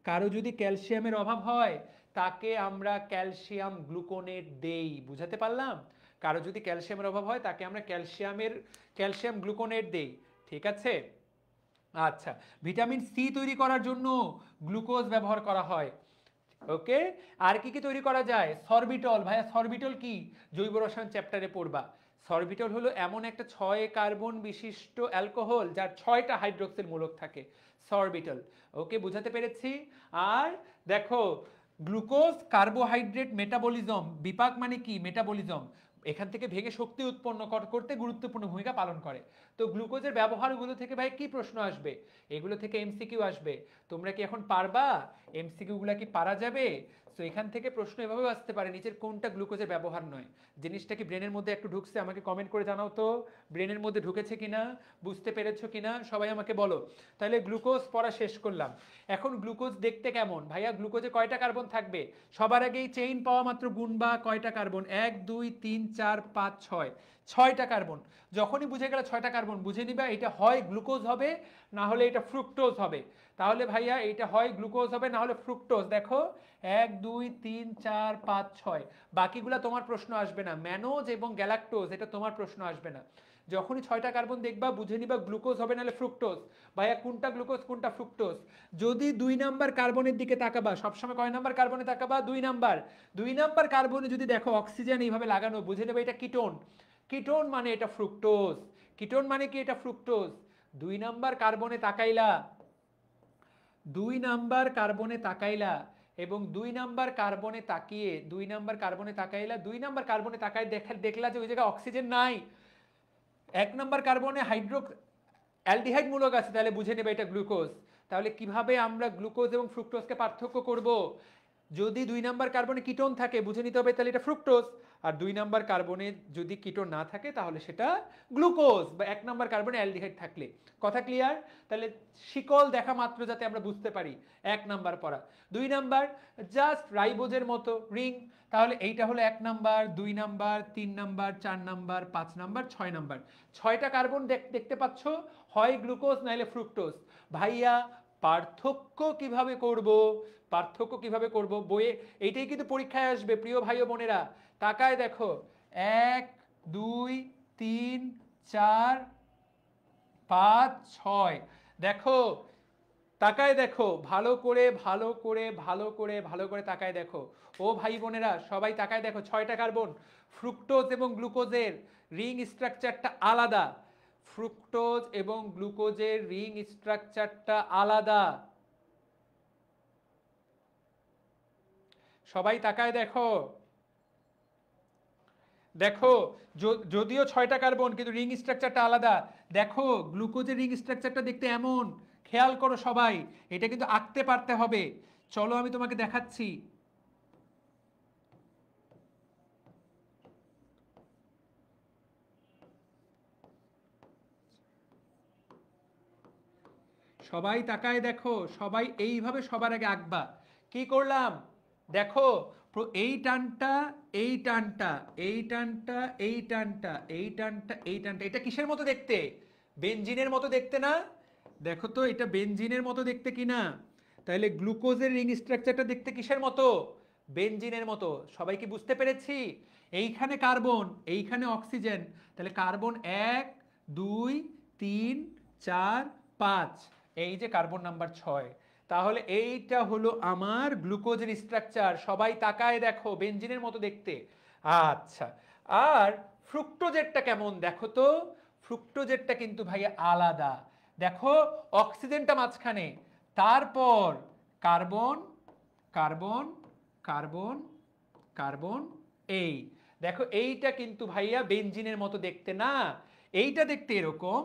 কারো যদি ক্যালসিয়ামের অভাব হয় তাকে আমরা ক্যালসিয়াম গ্লুকোনেট দেই। বুঝাতে পারলাম? কারো যদি ক্যালসিয়ামের অভাব হয় তাকে আমরা ক্যালসিয়াম গ্লুকোনেট দেই, ঠিক আছে? আচ্ছা, ভিটামিন সি তৈরি করার জন্য গ্লুকোজ ব্যবহার করা হয়। ওকে, আর কি কি তৈরি করা যায়? সরবিটল। ভাইয়া সরবিটল কি? জৈব রসায়ন চ্যাপ্টারে পড়বা। সরবিটল হলো এমন একটা 6 কার্বন বিশিষ্ট অ্যালকোহল যার 6টা হাইড্রোক্সিল মূলক থাকে, সরবিটল। ওকে, বুঝাতে পেরেছি? আর দেখো গ্লুকোজ কার্বোহাইড্রেট মেটাবলিজম, বিপাক মানে কি? মেটাবলিজম, এখান থেকে ভেঙে শক্তি উৎপন্ন করতে গুরুত্বপূর্ণ ভূমিকা পালন করে। তো গ্লুকোজের ব্যবহারগুলো থেকে ভাই কি প্রশ্ন আসবে? এগুলো থেকে এমসিকিউ আসবে। তোমরা কি এখন পারবা? এমসিকিউ গুলা কি পারা যাবে? তো এখান থেকে প্রশ্ন এভাবেও আসতে পারে, নিচের কোনটা গ্লুকোজের ব্যবহার নয়? জিনিসটা কি ব্রেনের মধ্যে একটু ঢুকছে? আমাকে কমেন্ট করে জানাও তো, ব্রেনের মধ্যে ঢুকেছে কিনা, বুঝতে পেরেছো কিনা, সবাই আমাকে বলো। তাহলে গ্লুকোজ পড়া শেষ করলাম। এখন গ্লুকোজ দেখতে কেমন? ভাইয়া গ্লুকোজে কয়টা কার্বন থাকবে? সবার আগেই চেইন পাওয়া মাত্র গুণবা কয়টা কার্বন? 1 2 3 4 5 6, 6টা কার্বন। যখনই বুঝে গেলে 6টা কার্বন, বুঝে নিবা এটা হয় গ্লুকোজ হবে না হলে এটা ফ্রুক্টোজ হবে। তাহলে ভাইয়া এটা হয় গ্লুকোজ হবে না হলে ফ্রুক্টোজ। দেখো 1 2 3 4 5 6, বাকিগুলা তোমার প্রশ্ন আসবে না। ম্যানোজ এবং গ্যালাক্টোজ এটা তোমার প্রশ্ন আসবে না। যখনই 6টা কার্বন দেখবা বুঝে নিবা গ্লুকোজ হবে নাহলে ফ্রুক্টোজ। ভাইয়া কোনটা গ্লুকোজ কোনটা ফ্রুক্টোজ? যদি 2 নাম্বার কার্বনের দিকে তাকাবা, সবসময় কয় নাম্বার কার্বনে তাকাবা? 2 নাম্বার কার্বনে যদি দেখো অক্সিজেন এইভাবে লাগানো, বুঝে নেবে এটা কিটোন। কিটোন মানে এটা ফ্রুক্টোজ। কিটোন মানে কি? এটা ফ্রুক্টোজ। 2 নাম্বার কার্বনে তাকাইলা, 2 নাম্বার কার্বনে তাকাইলা এবং 2 নাম্বার কার্বনে তাকিয়ে 2 নাম্বার কার্বনে তাকাইলা, 2 নাম্বার কার্বনে তাকাই দেখলা যে ওই জায়গায় অক্সিজেন নাই, 1 নাম্বার কার্বনে অ্যালডিহাইড মূলক আছে, তাহলে বুঝে নেবে এটা গ্লুকোজ। তাহলে কিভাবে আমরা গ্লুকোজ এবং ফ্রুক্টোজকে পার্থক্য করব? যদি 2 নাম্বার কার্বনে কিটোন থাকে বুঝে নিতে হবে তাহলে এটা ফ্রুক্টোজ, আর 2 নাম্বার কার্বনে যদি কিটোন না থাকে তাহলে সেটা গ্লুকোজ, বা 1 নাম্বার কার্বনে অ্যালডিহাইড থাকলে। কথা ক্লিয়ার? তাহলে শিকল দেখা মাত্র যাতে আমরা বুঝতে পারি 1 নাম্বার পড়া। 2 নাম্বার জাস্ট রাইবোজের মতো রিং, তাহলে এইটা হলো 1 number, 2 number, 3 number, 4 number, 5 number, 6 number. 6টা কার্বন দেখতে পাচ্ছ, হয় গ্লুকোজ নাইলে ফ্রুক্টোজ। ভাইয়া পার্থক্য কিভাবে করব? পার্থক্য কিভাবে করব? বইয়ে এইটাই কিন্তু পরীক্ষায় আসবে প্রিয় ভাই ও বোনেরা। তাকায় দেখো 1 2 3 4 5 6, দেখো তাকায় দেখো, ভালো করে ভালো করে ভালো করে ভালো করে তাকায় দেখো। ও ভাই বোনেরা সবাই তাকায় দেখো, 6টা কার্বন। ফ্রুক্টোজ এবং গ্লুকোজের রিং স্ট্রাকচারটা আলাদা, ফ্রুক্টোজ এবং গ্লুকোজের রিং স্ট্রাকচারটা আলাদা। সবাই তাকায় দেখো, দেখো যদিও 6টা কার্বন কিন্তু রিং স্ট্রাকচারটা আলাদা। দেখো গ্লুকোজের রিং স্ট্রাকচারটা দেখতে এমন, খেয়াল করো সবাই, এটা কিন্তু আঁকতে পারতে হবে। চলো আমি তোমাকে দেখাচ্ছি। সবাই তাকায় দেখো, সবাই এইভাবে সবার আগে আঁকবা। কি করলাম দেখো, এই টানটা এই টানটা এই টানটা এই টানটা এই টানটা এই টানটা, এটা কিসের মতো দেখতে? বেনজিনের মতো দেখতে না? দেখো তো এটা বেনজিনের মতো দেখতে কিনা। তাহলে গ্লুকোজের রিং স্ট্রাকচারটা দেখতে কিসের মতো? বেনজিনের মতো। সবাই কি বুঝতে পেরেছি? এইখানে কার্বন, এইখানে অক্সিজেন, তাহলে কার্বন 1 2 3 4 5, এই যে কার্বন নাম্বার 6। তাহলে এইটা হলো আমার গ্লুকোজের স্ট্রাকচার। সবাই তাকায় দেখো, বেনজিনের মতো দেখতে। আচ্ছা, আর ফ্রুক্টোজেরটা কেমন দেখো তো। ফ্রুক্টোজেরটা কিন্তু ভাইয়া আলাদা। দেখো অক্সিজেনটা মাঝখানে, তারপর কার্বন কার্বন কার্বন কার্বন, এই দেখো এইটা কিন্তু ভাইয়া বেনজিনের মতো দেখতে না। এইটা দেখতে এরকম,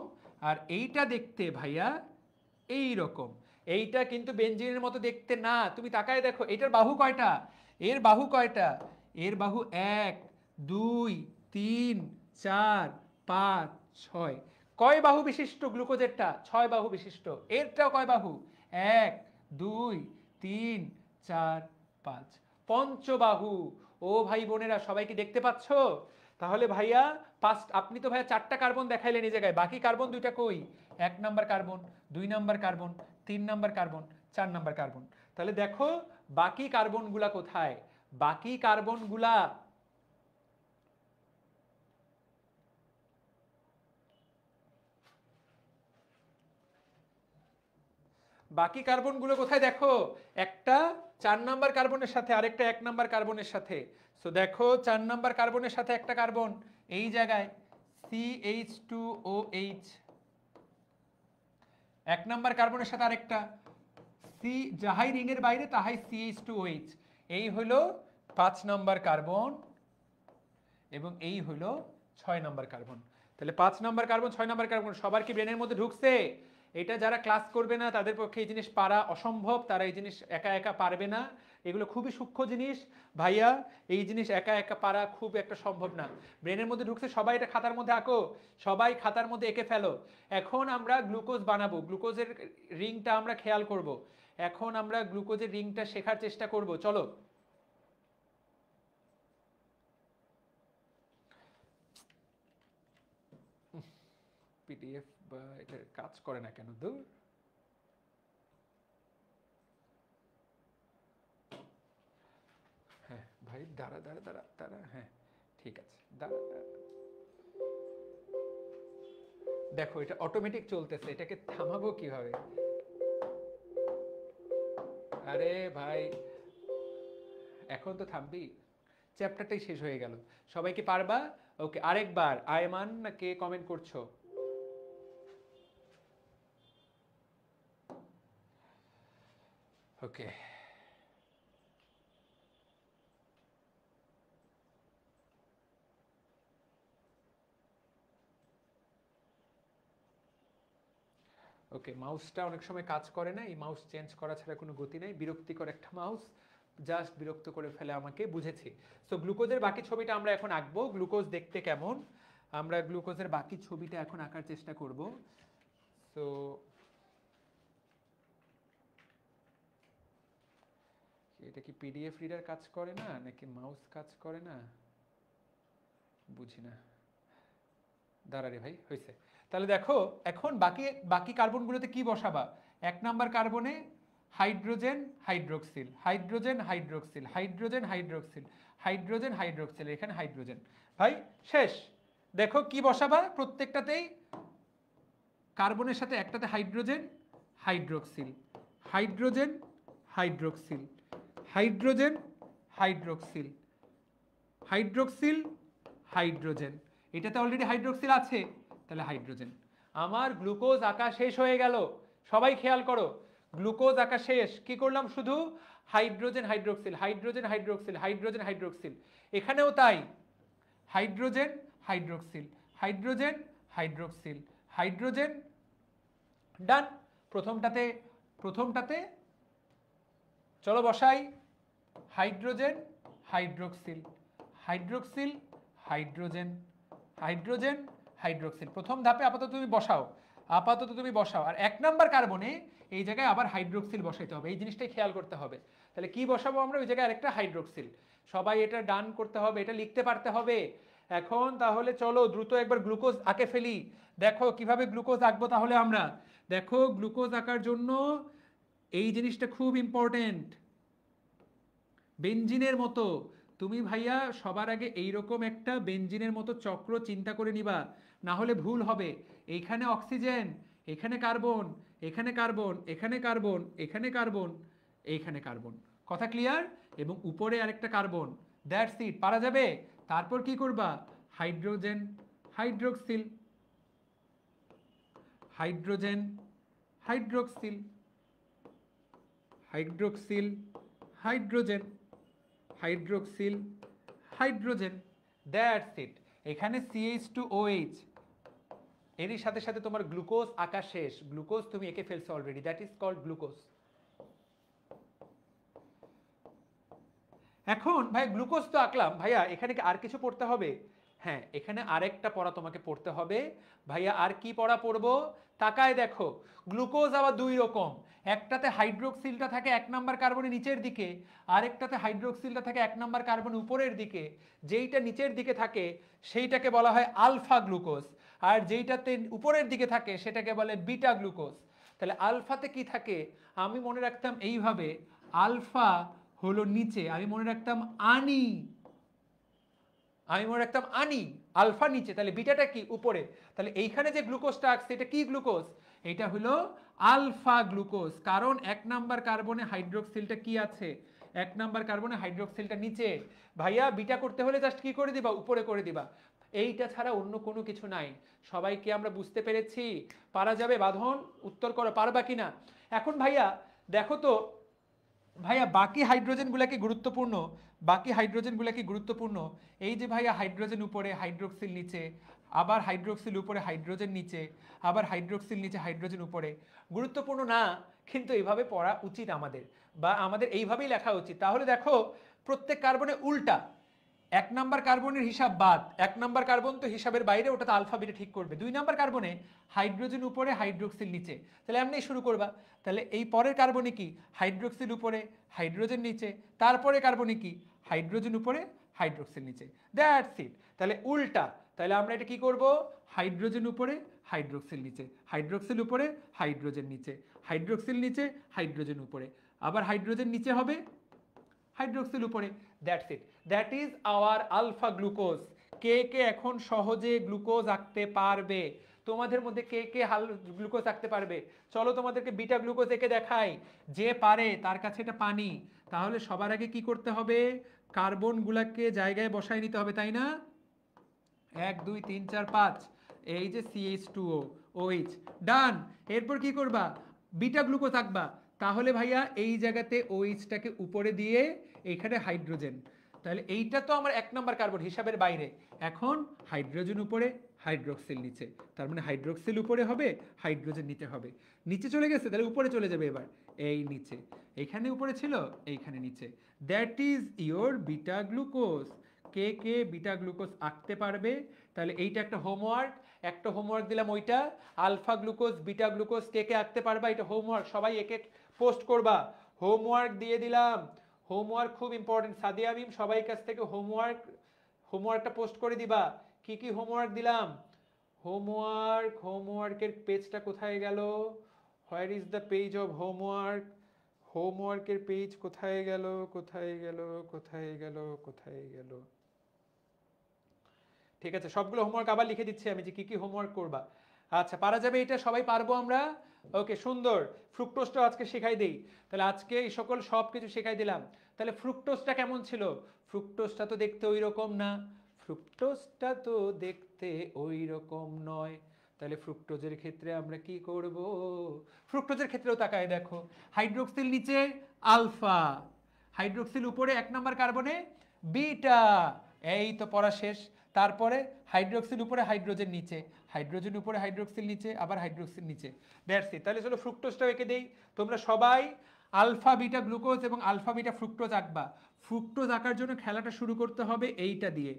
আর এইটা দেখতে ভাইয়া এই রকম। এইটা কিন্তু বেনজিনের মতো দেখতে না। তুমি তাকায় দেখো এটার বাহু কয়টা, এর বাহু কয়টা, এর বাহু 1 2 3 4 5 6। কয় বাহু বিশিষ্ট গ্লুকোজেরটা? 6 বাহু বিশিষ্ট। এরটাও কয় বাহু? 1 2 3 4 5, পঞ্চবাহু। ও ভাই বোনেরা সবাই কি দেখতে পাচ্ছ? তাহলে ভাইয়া আপনি তো ভাইয়া 4টা কার্বন দেখাইলেন এই জায়গায়, বাকি কার্বন 2টা কই? 1 number carbon, 2 number carbon, 3 number carbon, 4 number carbon. তাহলে দেখো বাকি কার্বনগুলা কোথায়? বাকি কার্বনগুলা বাকি কার্বনগুলো কোথায় দেখো? একটা 4 নাম্বার কার্বনের সাথে, আরেকটা 1 নাম্বার কার্বনের সাথে। সো দেখো 4 নাম্বার কার্বনের সাথে একটা কার্বন এই জায়গায় CH2OH, 1 নাম্বার কার্বনের সাথে আরেকটা সি, যাহাই রিং এর বাইরে তাহাই CH2OH। এই হলো 5 নাম্বার কার্বন এবং এই হলো 6 নাম্বার কার্বন। তাহলে 5 নাম্বার কার্বন 6 নাম্বার কার্বন সবার কি ব্রেনের মধ্যে ঢুকছে? এটা যারা ক্লাস করবে না তাদের পক্ষে এই জিনিস পারা অসম্ভব, তারা এই জিনিস একা একা পারবে না। এগুলো খুবই সূক্ষ্ম জিনিস ভাইয়া, এই জিনিস একা একা পারা খুব একটা সম্ভব না। ব্রেনের মধ্যে ঢুকছে, সবাই এটা খাতার মধ্যে আঁকো, সবাই খাতার মধ্যে এঁকে ফেলো। এখন আমরা গ্লুকোজ বানাবো, গ্লুকোজের রিংটা আমরা খেয়াল করব। এখন আমরা গ্লুকোজের রিংটা শেখার চেষ্টা করব, চলো। পিডিএফ বা এটা কাজ করে না কেন দূর? হ্যাঁ ভাই দাঁড়া দাঁড়া দাঁড়া দাঁড়া, হ্যাঁ ঠিক আছে দাঁড়া দাঁড়া। দেখো এটা অটোমেটিক চলতেছে, এটাকে থামাবো কিভাবে? আরে ভাই এখন তো থামবি, চ্যাপ্টারটাই শেষ হয়ে গেল। সবাই কি পারবা? ওকে, আরেকবার আয়মান না কে কমেন্ট করছো? ওকে, ওকে মাউসটা অনেক সময় কাজ করে না, এই মাউস চেঞ্জ করা ছাড়া কোনো গতি নেই, বিরক্তিকর একটা মাউস, জাস্ট বিরক্ত করে ফেলে আমাকে, বুঝেছি। সো গ্লুকোজের বাকি ছবিটা আমরা এখন আঁকবো, গ্লুকোজ দেখতে কেমন আমরা গ্লুকোজের বাকি ছবিটা এখন আঁকার চেষ্টা করব। সো এটা কি পিডিএফ রিডার কাজ করে না নাকি মাউস কাজ করে না বুঝি না। দাঁড়া রে ভাই, হয়েছে। তাহলে দেখো এখন বাকি বাকি কার্বনগুলোতে কি বসাবা? 1 নাম্বার কার্বনে hydrogen hydroxyl, hydrogen hydroxyl, hydrogen hydroxyl, hydrogen hydroxyl, এখানে হাইড্রোজেন। ভাই শেষ। দেখো কি বসাবা প্রত্যেকটাতেই? কার্বনের সাথে একটাতে hydrogen hydroxyl, hydrogen hydroxyl, hydrogen hydroxyl, hydroxyl hydrogen. এটাতে অলরেডি হাইড্রোক্সিল আছে, তাহলে হাইড্রোজেন। আমার গ্লুকোজ আঁকা শেষ হয়ে গেল। সবাই খেয়াল করো, গ্লুকোজ আঁকা শেষ। কি করলাম? শুধু hydrogen hydroxyl, hydrogen hydroxyl, hydrogen hydroxyl. এখানেও তাই, hydrogen hydroxyl, hydrogen hydroxyl, hydrogen. Done. প্রথমটাতে প্রথমটাতে চলো বসাই, hydrogen hydroxyl, hydroxyl hydrogen, hydrogen hydroxyl. প্রথম ধাপে আপাতত তুমি বসাও, আপাতত তুমি বসাও। আর 1 নাম্বার কার্বনে এই জায়গায় আবার হাইড্রোক্সিল বসাইতে হবে, এই জিনিসটাই খেয়াল করতে হবে। তাহলে কি বসাবো আমরা, ওই জায়গায় আরেকটা হাইড্রোক্সিল। সবাই এটা ডান করতে হবে, এটা লিখতে পারতে হবে এখন। তাহলে চলো দ্রুত একবার গ্লুকোজ আঁকে ফেলি। দেখো কিভাবে গ্লুকোজ আঁকবো তাহলে আমরা। দেখো গ্লুকোজ আঁকার জন্য এই জিনিসটা খুব ইম্পর্টেন্ট। বেঞ্জিনের মতো তুমি ভাইয়া সবার আগে এইরকম একটা বেঞ্জিনের মতো চক্র চিন্তা করে নিবা, না হলে ভুল হবে। এইখানে অক্সিজেন, এখানে কার্বন, এখানে কার্বন, এখানে কার্বন, এখানে কার্বন, এইখানে কার্বন। কথা ক্লিয়ার? এবং উপরে আরেকটা কার্বন। দ্যাটস ইট, পারা যাবে? তারপর কি করবা, hydrogen hydroxyl, hydrogen hydroxyl, hydroxyl hydrogen, hydroxyl hydrogen. That's it. এখানে CH2OH, এরই সাথে সাথে তোমার গ্লুকোজ আঁকা শেষ। গ্লুকোজ তুমি এঁকে ফেলছো already, that is called glucose. এখন ভাই গ্লুকোজ তো আঁকলাম, ভাইয়া এখানে কি আর কিছু পড়তে হবে? হ্যাঁ, এখানে আরেকটা পড়া তোমাকে পড়তে হবে। ভাইয়া আর কি পড়া পড়বো? তাকায় দেখো, গ্লুকোজ আবার দুই রকম। একটাতে হাইড্রোক্সিলটা থাকে 1 নাম্বার কার্বনের নিচের দিকে, আরেকটাতে হাইড্রোক্সিলটা থাকে 1 নাম্বার কার্বন উপরের দিকে। যেইটা নিচের দিকে থাকে সেইটাকে বলা হয় আলফা গ্লুকোজ, আর যেইটাতে উপরের দিকে থাকে সেটাকে বলে বিটা গ্লুকোজ। তাহলে আলফাতে কি থাকে আমি মনে রাখতাম এইভাবে, আলফা হলো নিচে, আমি মনে রাখতাম আনি, আমি মনে রাখতাম আনি, আলফা নিচে, তাহলে বিটাটা কি উপরে। তাহলে এইখানে যে গ্লুকোজটা আসছে এটা কি গ্লুকোজ? এটা হলো আলফা গ্লুকোজ, কারণ 1 নাম্বার কার্বনে হাইড্রোক্সিলটা কি আছে, 1 নাম্বার কার্বনে হাইড্রোক্সিলটা নিচে। ভাইয়া বিটা করতে হলে জাস্ট কি করে দিবা, উপরে করে দিবা। এইটা ছাড়া অন্য কোনো কিছু নাই। সবাইকে আমরা বুঝতে পেরেছি? পারা যাবে? বাঁধন উত্তর করো, পারবা কিনা? এখন ভাইয়া দেখো তো, ভাইয়া বাকি হাইড্রোজেনগুলো কি গুরুত্বপূর্ণ? বাকি হাইড্রোজেনগুলো কি গুরুত্বপূর্ণ? এই যে ভাইয়া হাইড্রোজেন উপরে হাইড্রোক্সিল নিচে, আবার হাইড্রোক্সিল উপরে হাইড্রোজেন নিচে, আবার হাইড্রোক্সিল নিচে হাইড্রোজেন উপরে। গুরুত্বপূর্ণ না, কিন্তু এইভাবে পড়া উচিত আমাদের, বা আমাদের এইভাবেই লেখা উচিত। তাহলে দেখো প্রত্যেক কার্বনে উল্টা, 1 নাম্বার কার্বনের হিসাব বাদ, 1 নাম্বার কার্বন তো হিসাবের বাইরে, ওটা তো আলফা বিটা ঠিক করবে। 2 নাম্বার কার্বনে হাইড্রোজেন উপরে হাইড্রোক্সিল নিচে, তাহলে এমনি শুরু করবা। তাহলে এই পরের কার্বনে কি, হাইড্রোক্সিল উপরে হাইড্রোজেন নিচে, তারপরে কার্বনে কি, হাইড্রোজেন উপরে হাইড্রোক্সিল নিচে। That's it. তাহলে উল্টা, তাহলে আমরা এটা কি করব, হাইড্রোজেন উপরে হাইড্রোক্সিল নিচে, হাইড্রোক্সিল উপরে হাইড্রোজেন নিচে, হাইড্রোক্সিল নিচে হাইড্রোজেন উপরে, আবার হাইড্রোজেন নিচে হবে, হাইড্রোক্সিল উপরে। That's it, that is our alpha glucose. কে কে এখন সহজে গ্লুকোজ আঁকতে পারবে? তোমাদের মধ্যে কে কে গ্লুকোজ আঁকতে পারবে? চলো তোমাদেরকে বিটা গ্লুকোজ এঁকে দেখাই। যে পারে তার কাছে এটা পানি। তাহলে সবার আগে কি করতে হবে, কার্বন গুলাকে জায়গায় বসায় নিতে হবে, তাই না? 1 2 3 4 5, এই যে CH2OH, ডান। এরপর কি করবা, বিটা গ্লুকোজ আঁকবা। তাহলে ভাইয়া এই জায়গাতে OH-টাকে উপরে দিয়ে এখানে হাইড্রোজেন, তাহলে এইটা তো আমার 1 নাম্বার কার্বন হিসাবের বাইরে। এখন হাইড্রোজেন উপরে হাইড্রোক্সিল নিচে, তার মানে হাইড্রোক্সিল উপরে হবে, হাইড্রোজেন নিচে হবে। নিচে চলে গেছে, তাহলে উপরে চলে যাবে এবার, এই নিচে। এখানে উপরে ছিল, এইখানে নিচে। That is your beta glucose. কে কে বিটা গ্লুকোজ আঁকতে পারবে? তাহলে এইটা একটা হোমওয়ার্ক, একটা হোমওয়ার্ক দিলাম ওইটা, আলফা গ্লুকোজ বিটা গ্লুকোজ কে কে আঁকতে পারবা, এটা হোমওয়ার্ক, সবাই একে পোস্ট করবা। হোমওয়ার্ক দিয়ে দিলাম, হোমওয়ার্ক খুব ইম্পর্টেন্ট। সাদিয়া মিম সবাই কাছ থেকে হোমওয়ার্কটা পোস্ট করে দিবা। কি কি হোমওয়ার্ক দিলাম? হোমওয়ার্কের পেজটা কোথায় গেল? Where is the page of homework? হোমওয়ার্কের পেজ কোথায় গেল, কোথায় গেল, কোথায় গেল, কোথায় গেল? ঠিক আছে, সবগুলো হোমওয়ার্ক আবার লিখে দিচ্ছি আমি, যে কি কি হোমওয়ার্ক করবা। আচ্ছা, পারা যাবে? এটা সবাই পারবো আমরা? ওকে, সুন্দর। ফ্রুক্টোজটা আজকে শেখাই দেই। তাহলে আজকে এই সকল সব কিছু শেখাই দিলাম। তাহলে ফ্রুক্টোজটা কেমন ছিল? ফ্রুক্টোজটা তো দেখতে ওই রকম না, ফ্রুক্টোজটা তো দেখতে ওই রকম নয়। তাহলে ফ্রুক্টোজের ক্ষেত্রে আমরা কি করব? ফ্রুক্টোজের ক্ষেত্রেও তাকায় দেখো, হাইড্রোক্সিল নিচে আলফা, হাইড্রোক্সিল উপরে 1 নাম্বার কার্বনে বিটা। এই তো পড়া শেষ। তারপরে হাইড্রোক্সিল উপরে হাইড্রোজেন নিচে, হাইড্রোজেন উপরে হাইড্রোক্সিল নিচে, আবার হাইড্রোক্সিল নিচে। That's it. তাহলে চলো ফ্রুক্টোজটাও এঁকে দেই। তোমরা সবাই আলফা বিটা গ্লুকোজ এবং আলফা বিটা ফ্রুক্টোজ আঁকবা। ফ্রুক্টোজ আঁকার জন্য খেলাটা শুরু করতে হবে এইটা দিয়ে,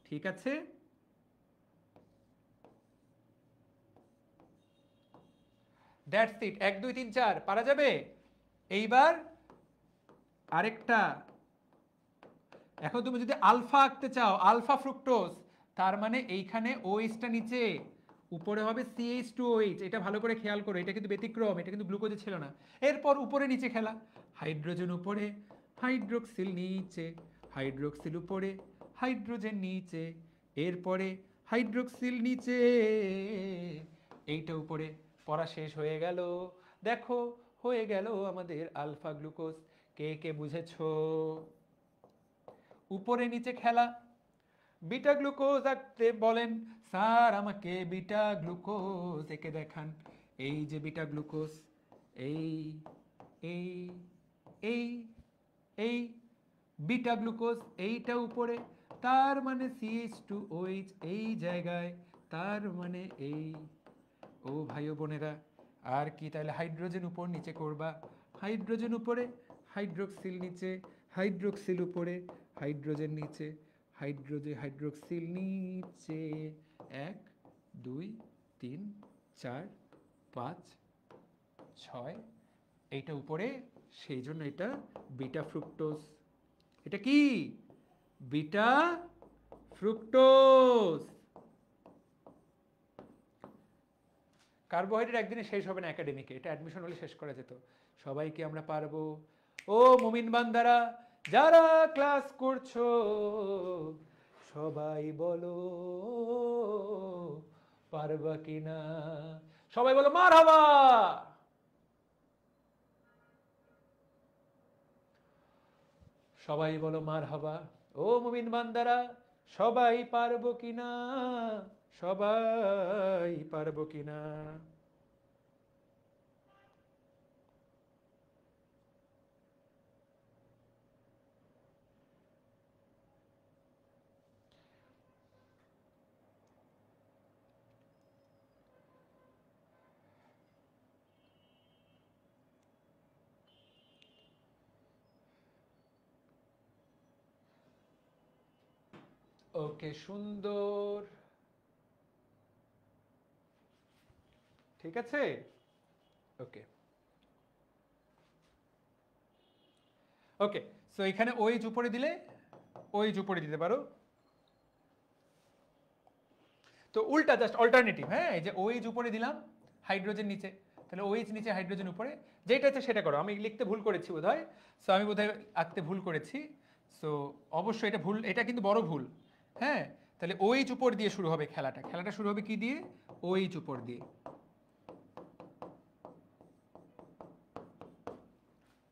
ঠিক আছে? দ্যাটস ইট, 1 2 3 4 পারা যাবে। এইবার আরেকটা, এখন তুমি যদি আলফা আঁকতে চাও, আলফা ফ্রুক্টোজ, তার মানে এইখানে ওএইচটা নিচে, উপরে হবে CH2OH। এটা ভালো করে খেয়াল করো, এটা কিন্তু ব্যতিক্রম, এটা কিন্তু গ্লুকোজে ছিল না। এরপর উপরে নিচে খেলা, হাইড্রোজেন উপরে, হাইড্রোক্সিল নিচে, হাইড্রোক্সিল উপরে, হাইড্রোজেন নিচে, এরপরে হাইড্রোক্সিল নিচে, এইটা উপরে। পড়া শেষ হয়ে গেল। দেখো হয়ে গেল আমাদের আলফা গ্লুকোজ। কে কে বুঝেছো? উপরে নিচে খেলা। বিটা গ্লুকোজ আঁকতে বলেন স্যার, আমাকে বিটা গ্লুকোজ এঁকে দেখান। এই যে বিটা গ্লুকোজ, এই এই এই এই বিটা গ্লুকোজ, এইটা উপরে, তার মানে CH2OH এই জায়গায়, তার মানে এই। ও ভাই ও বোনেরা, আর কি তাহলে হাইড্রোজেন উপর নিচে করবা, হাইড্রোজেন উপরে, হাইড্রোক্সিল নিচে, হাইড্রোক্সিল উপরে, হাইড্রোজেন নিচে, হাইড্রোক্সিল নিচে, 1 2 3 4 5 6, এইটা উপরে, সেই জন্য এটা বিটা ফ্রুক্টোজ। এটা কি? Beta fructose. কার্বোহাইড্রেট একদিনে শেষ হবে না একাডেমিকে, এটা অ্যাডমিশন হলে শেষ করা যেত। সবাইকে আমরা পারবো। ও মুমিন বান্দারা, যারা ক্লাস করছো সবাই বলো পারবা কিনা, সবাই বলো মারহাবা। সবাই বলো মারহাবা। ও মুমিন বান্দারা, সবাই পারবো কিনা, সবাই পারবো কিনা? ওকে, সুন্দর, ঠিক আছে। ওকে ওকে, সো এখানে ওএইচ উপরে দিলে ওএইচ উপরে দিতে পারো। তো উল্টা, জাস্ট অল্টারনেটিভ। হ্যাঁ, এই যে ওএইচ উপরে দিলাম, হাইড্রোজেন নিচে, তাহলে ওএইচ নিচে হাইড্রোজেন উপরে, যেটা আছে সেটা করো। আমি লিখতে ভুল করেছি বোধহয়, সো আমি বোধহয় আঁকতে ভুল করেছি। সো অবশ্যই এটা ভুল, এটা কিন্তু বড় ভুল। হ্যাঁ, তাহলে ওএইচ উপর দিয়ে শুরু হবে খেলাটা। খেলাটা শুরু হবে কি দিয়ে? ওএইচ উপর দিয়ে।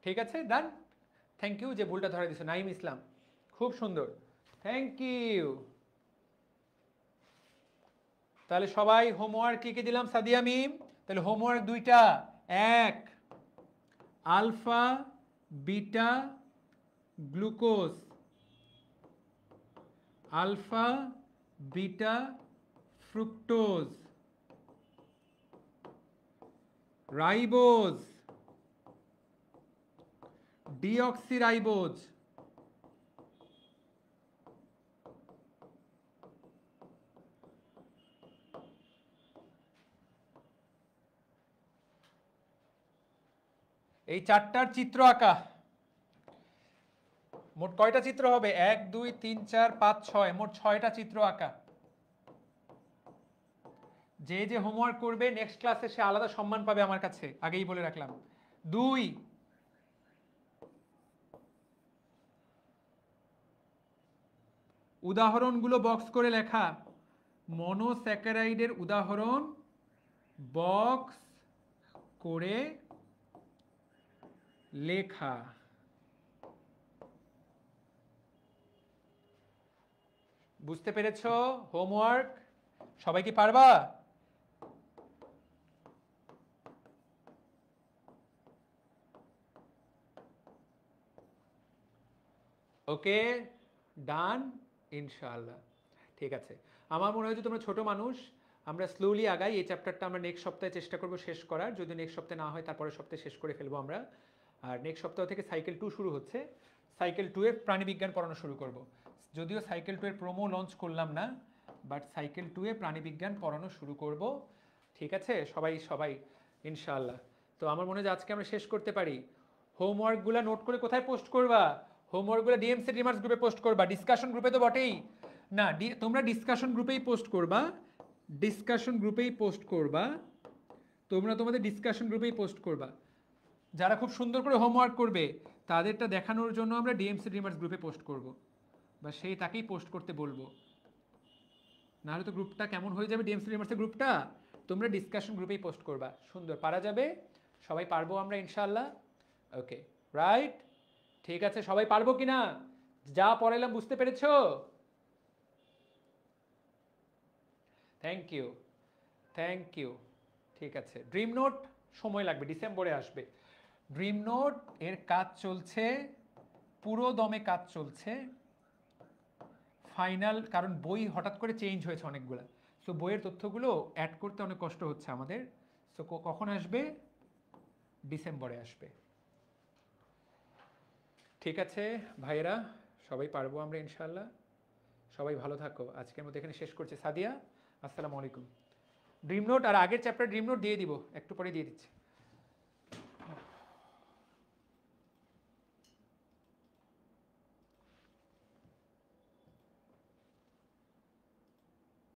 ঠিক আছে, ডান। থ্যাংক ইউ যে ভুলটা ধরে দিছো, নাইম ইসলাম, খুব সুন্দর, থ্যাংক ইউ। তাহলে সবাই হোমওয়ার্ক কি কি দিলাম সাদিয়া মিম? তাহলে হোমওয়ার্ক দুইটা, এক alpha beta glucose, alpha beta fructose, ribose, deoxyribose, এই চারটার চিত্র আঁকা। মোট কয়টা চিত্র হবে? 1 2 3 4 5 6, মোট 6টা চিত্র আঁকা। যে যে হোমওয়ার্ক করবে নেক্সট ক্লাসে সে আলাদা সম্মান পাবে আমার কাছে, আগেই বলে রাখলাম। 2, উদাহরণগুলো বক্স করে লেখা। মনোস্যাকারাইডের উদাহরণ বক্স করে লেখা। বুঝতে পেরেছো? হোমওয়ার্ক সবাই কি পারবা? ওকে, ডান, ইনশাআল্লাহ। ঠিক আছে, আমার মনে হয় যে তোমরা ছোট মানুষ, আমরা স্লোলি আগাই। এই চ্যাপ্টারটা আমরা নেক্সট সপ্তাহে চেষ্টা করব শেষ করার, যদি নেক্সট সপ্তাহে না হয় তারপরের সপ্তাহে শেষ করে ফেলবো আমরা। আর নেক্সট সপ্তাহ থেকে সাইকেল 2 শুরু হচ্ছে। সাইকেল 2 এর প্রাণীবিজ্ঞান পড়ানো শুরু করব। যদিও সাইকেল 2 এর প্রোমো লঞ্চ করলাম না, বাট সাইকেল 2 এ প্রাণীবিজ্ঞান পড়ানো শুরু করব। ঠিক আছে সবাই সবাই ইনশাআল্লাহ। তো আমার মনে হয় আজকে আমরা শেষ করতে পারি। হোমওয়ার্কগুলো নোট করে কোথায় পোস্ট করবা? হোমওয়ার্কগুলো ডিএমসি ড্রিমার্স গ্রুপে পোস্ট করবা, ডিসকাশন গ্রুপে তো বটেই না। তোমরা ডিসকাশন গ্রুপেই পোস্ট করবা, ডিসকাশন গ্রুপেই পোস্ট করবা, তোমরা তোমাদের ডিসকাশন গ্রুপেই পোস্ট করবা। যারা খুব সুন্দর করে হোমওয়ার্ক করবে তাদেরটা দেখানোর জন্য আমরা ডিএমসি ড্রিমার্স গ্রুপে পোস্ট করব, বা সেই তাকেই পোস্ট করতে বলবো। নাহলে তো গ্রুপটা কেমন হয়ে যাবে, ডিএমসি ড্রিমার্সের গ্রুপটা। তোমরা ডিসকাশন গ্রুপেই পোস্ট করবা, সুন্দর পারা যাবে, সবাই পারবো আমরা ইনশাআল্লাহ। ওকে রাইট, ঠিক আছে সবাই পারবো কিনা, যা পড়াইলাম বুঝতে পেরেছো? Thank you, thank you. ঠিক আছে, ড্রিম নোট সময় লাগবে, ডিসেম্বরে আসবে। ড্রিম নোট এর কাজ চলছে, পুরো দমে কাজ চলছে। ফাইনাল, কারণ বই হঠাৎ করে চেঞ্জ হয়েছে অনেকগুলো, সো বইয়ের তথ্যগুলো অ্যাড করতে অনেক কষ্ট হচ্ছে আমাদের। সো কখন আসবে? ডিসেম্বরে আসবে। ঠিক আছে ভাইয়েরা, সবাই পারবো আমরা ইনশাআল্লাহ। সবাই ভালো থাকো, আজকের মতো এখানে শেষ করছি। সাদিয়া, আসসালামু আলাইকুম। ড্রিম নোট আর আগের চ্যাপ্টার ড্রিম নোট দিয়ে দিব, একটু পরে দিয়ে দিচ্ছি।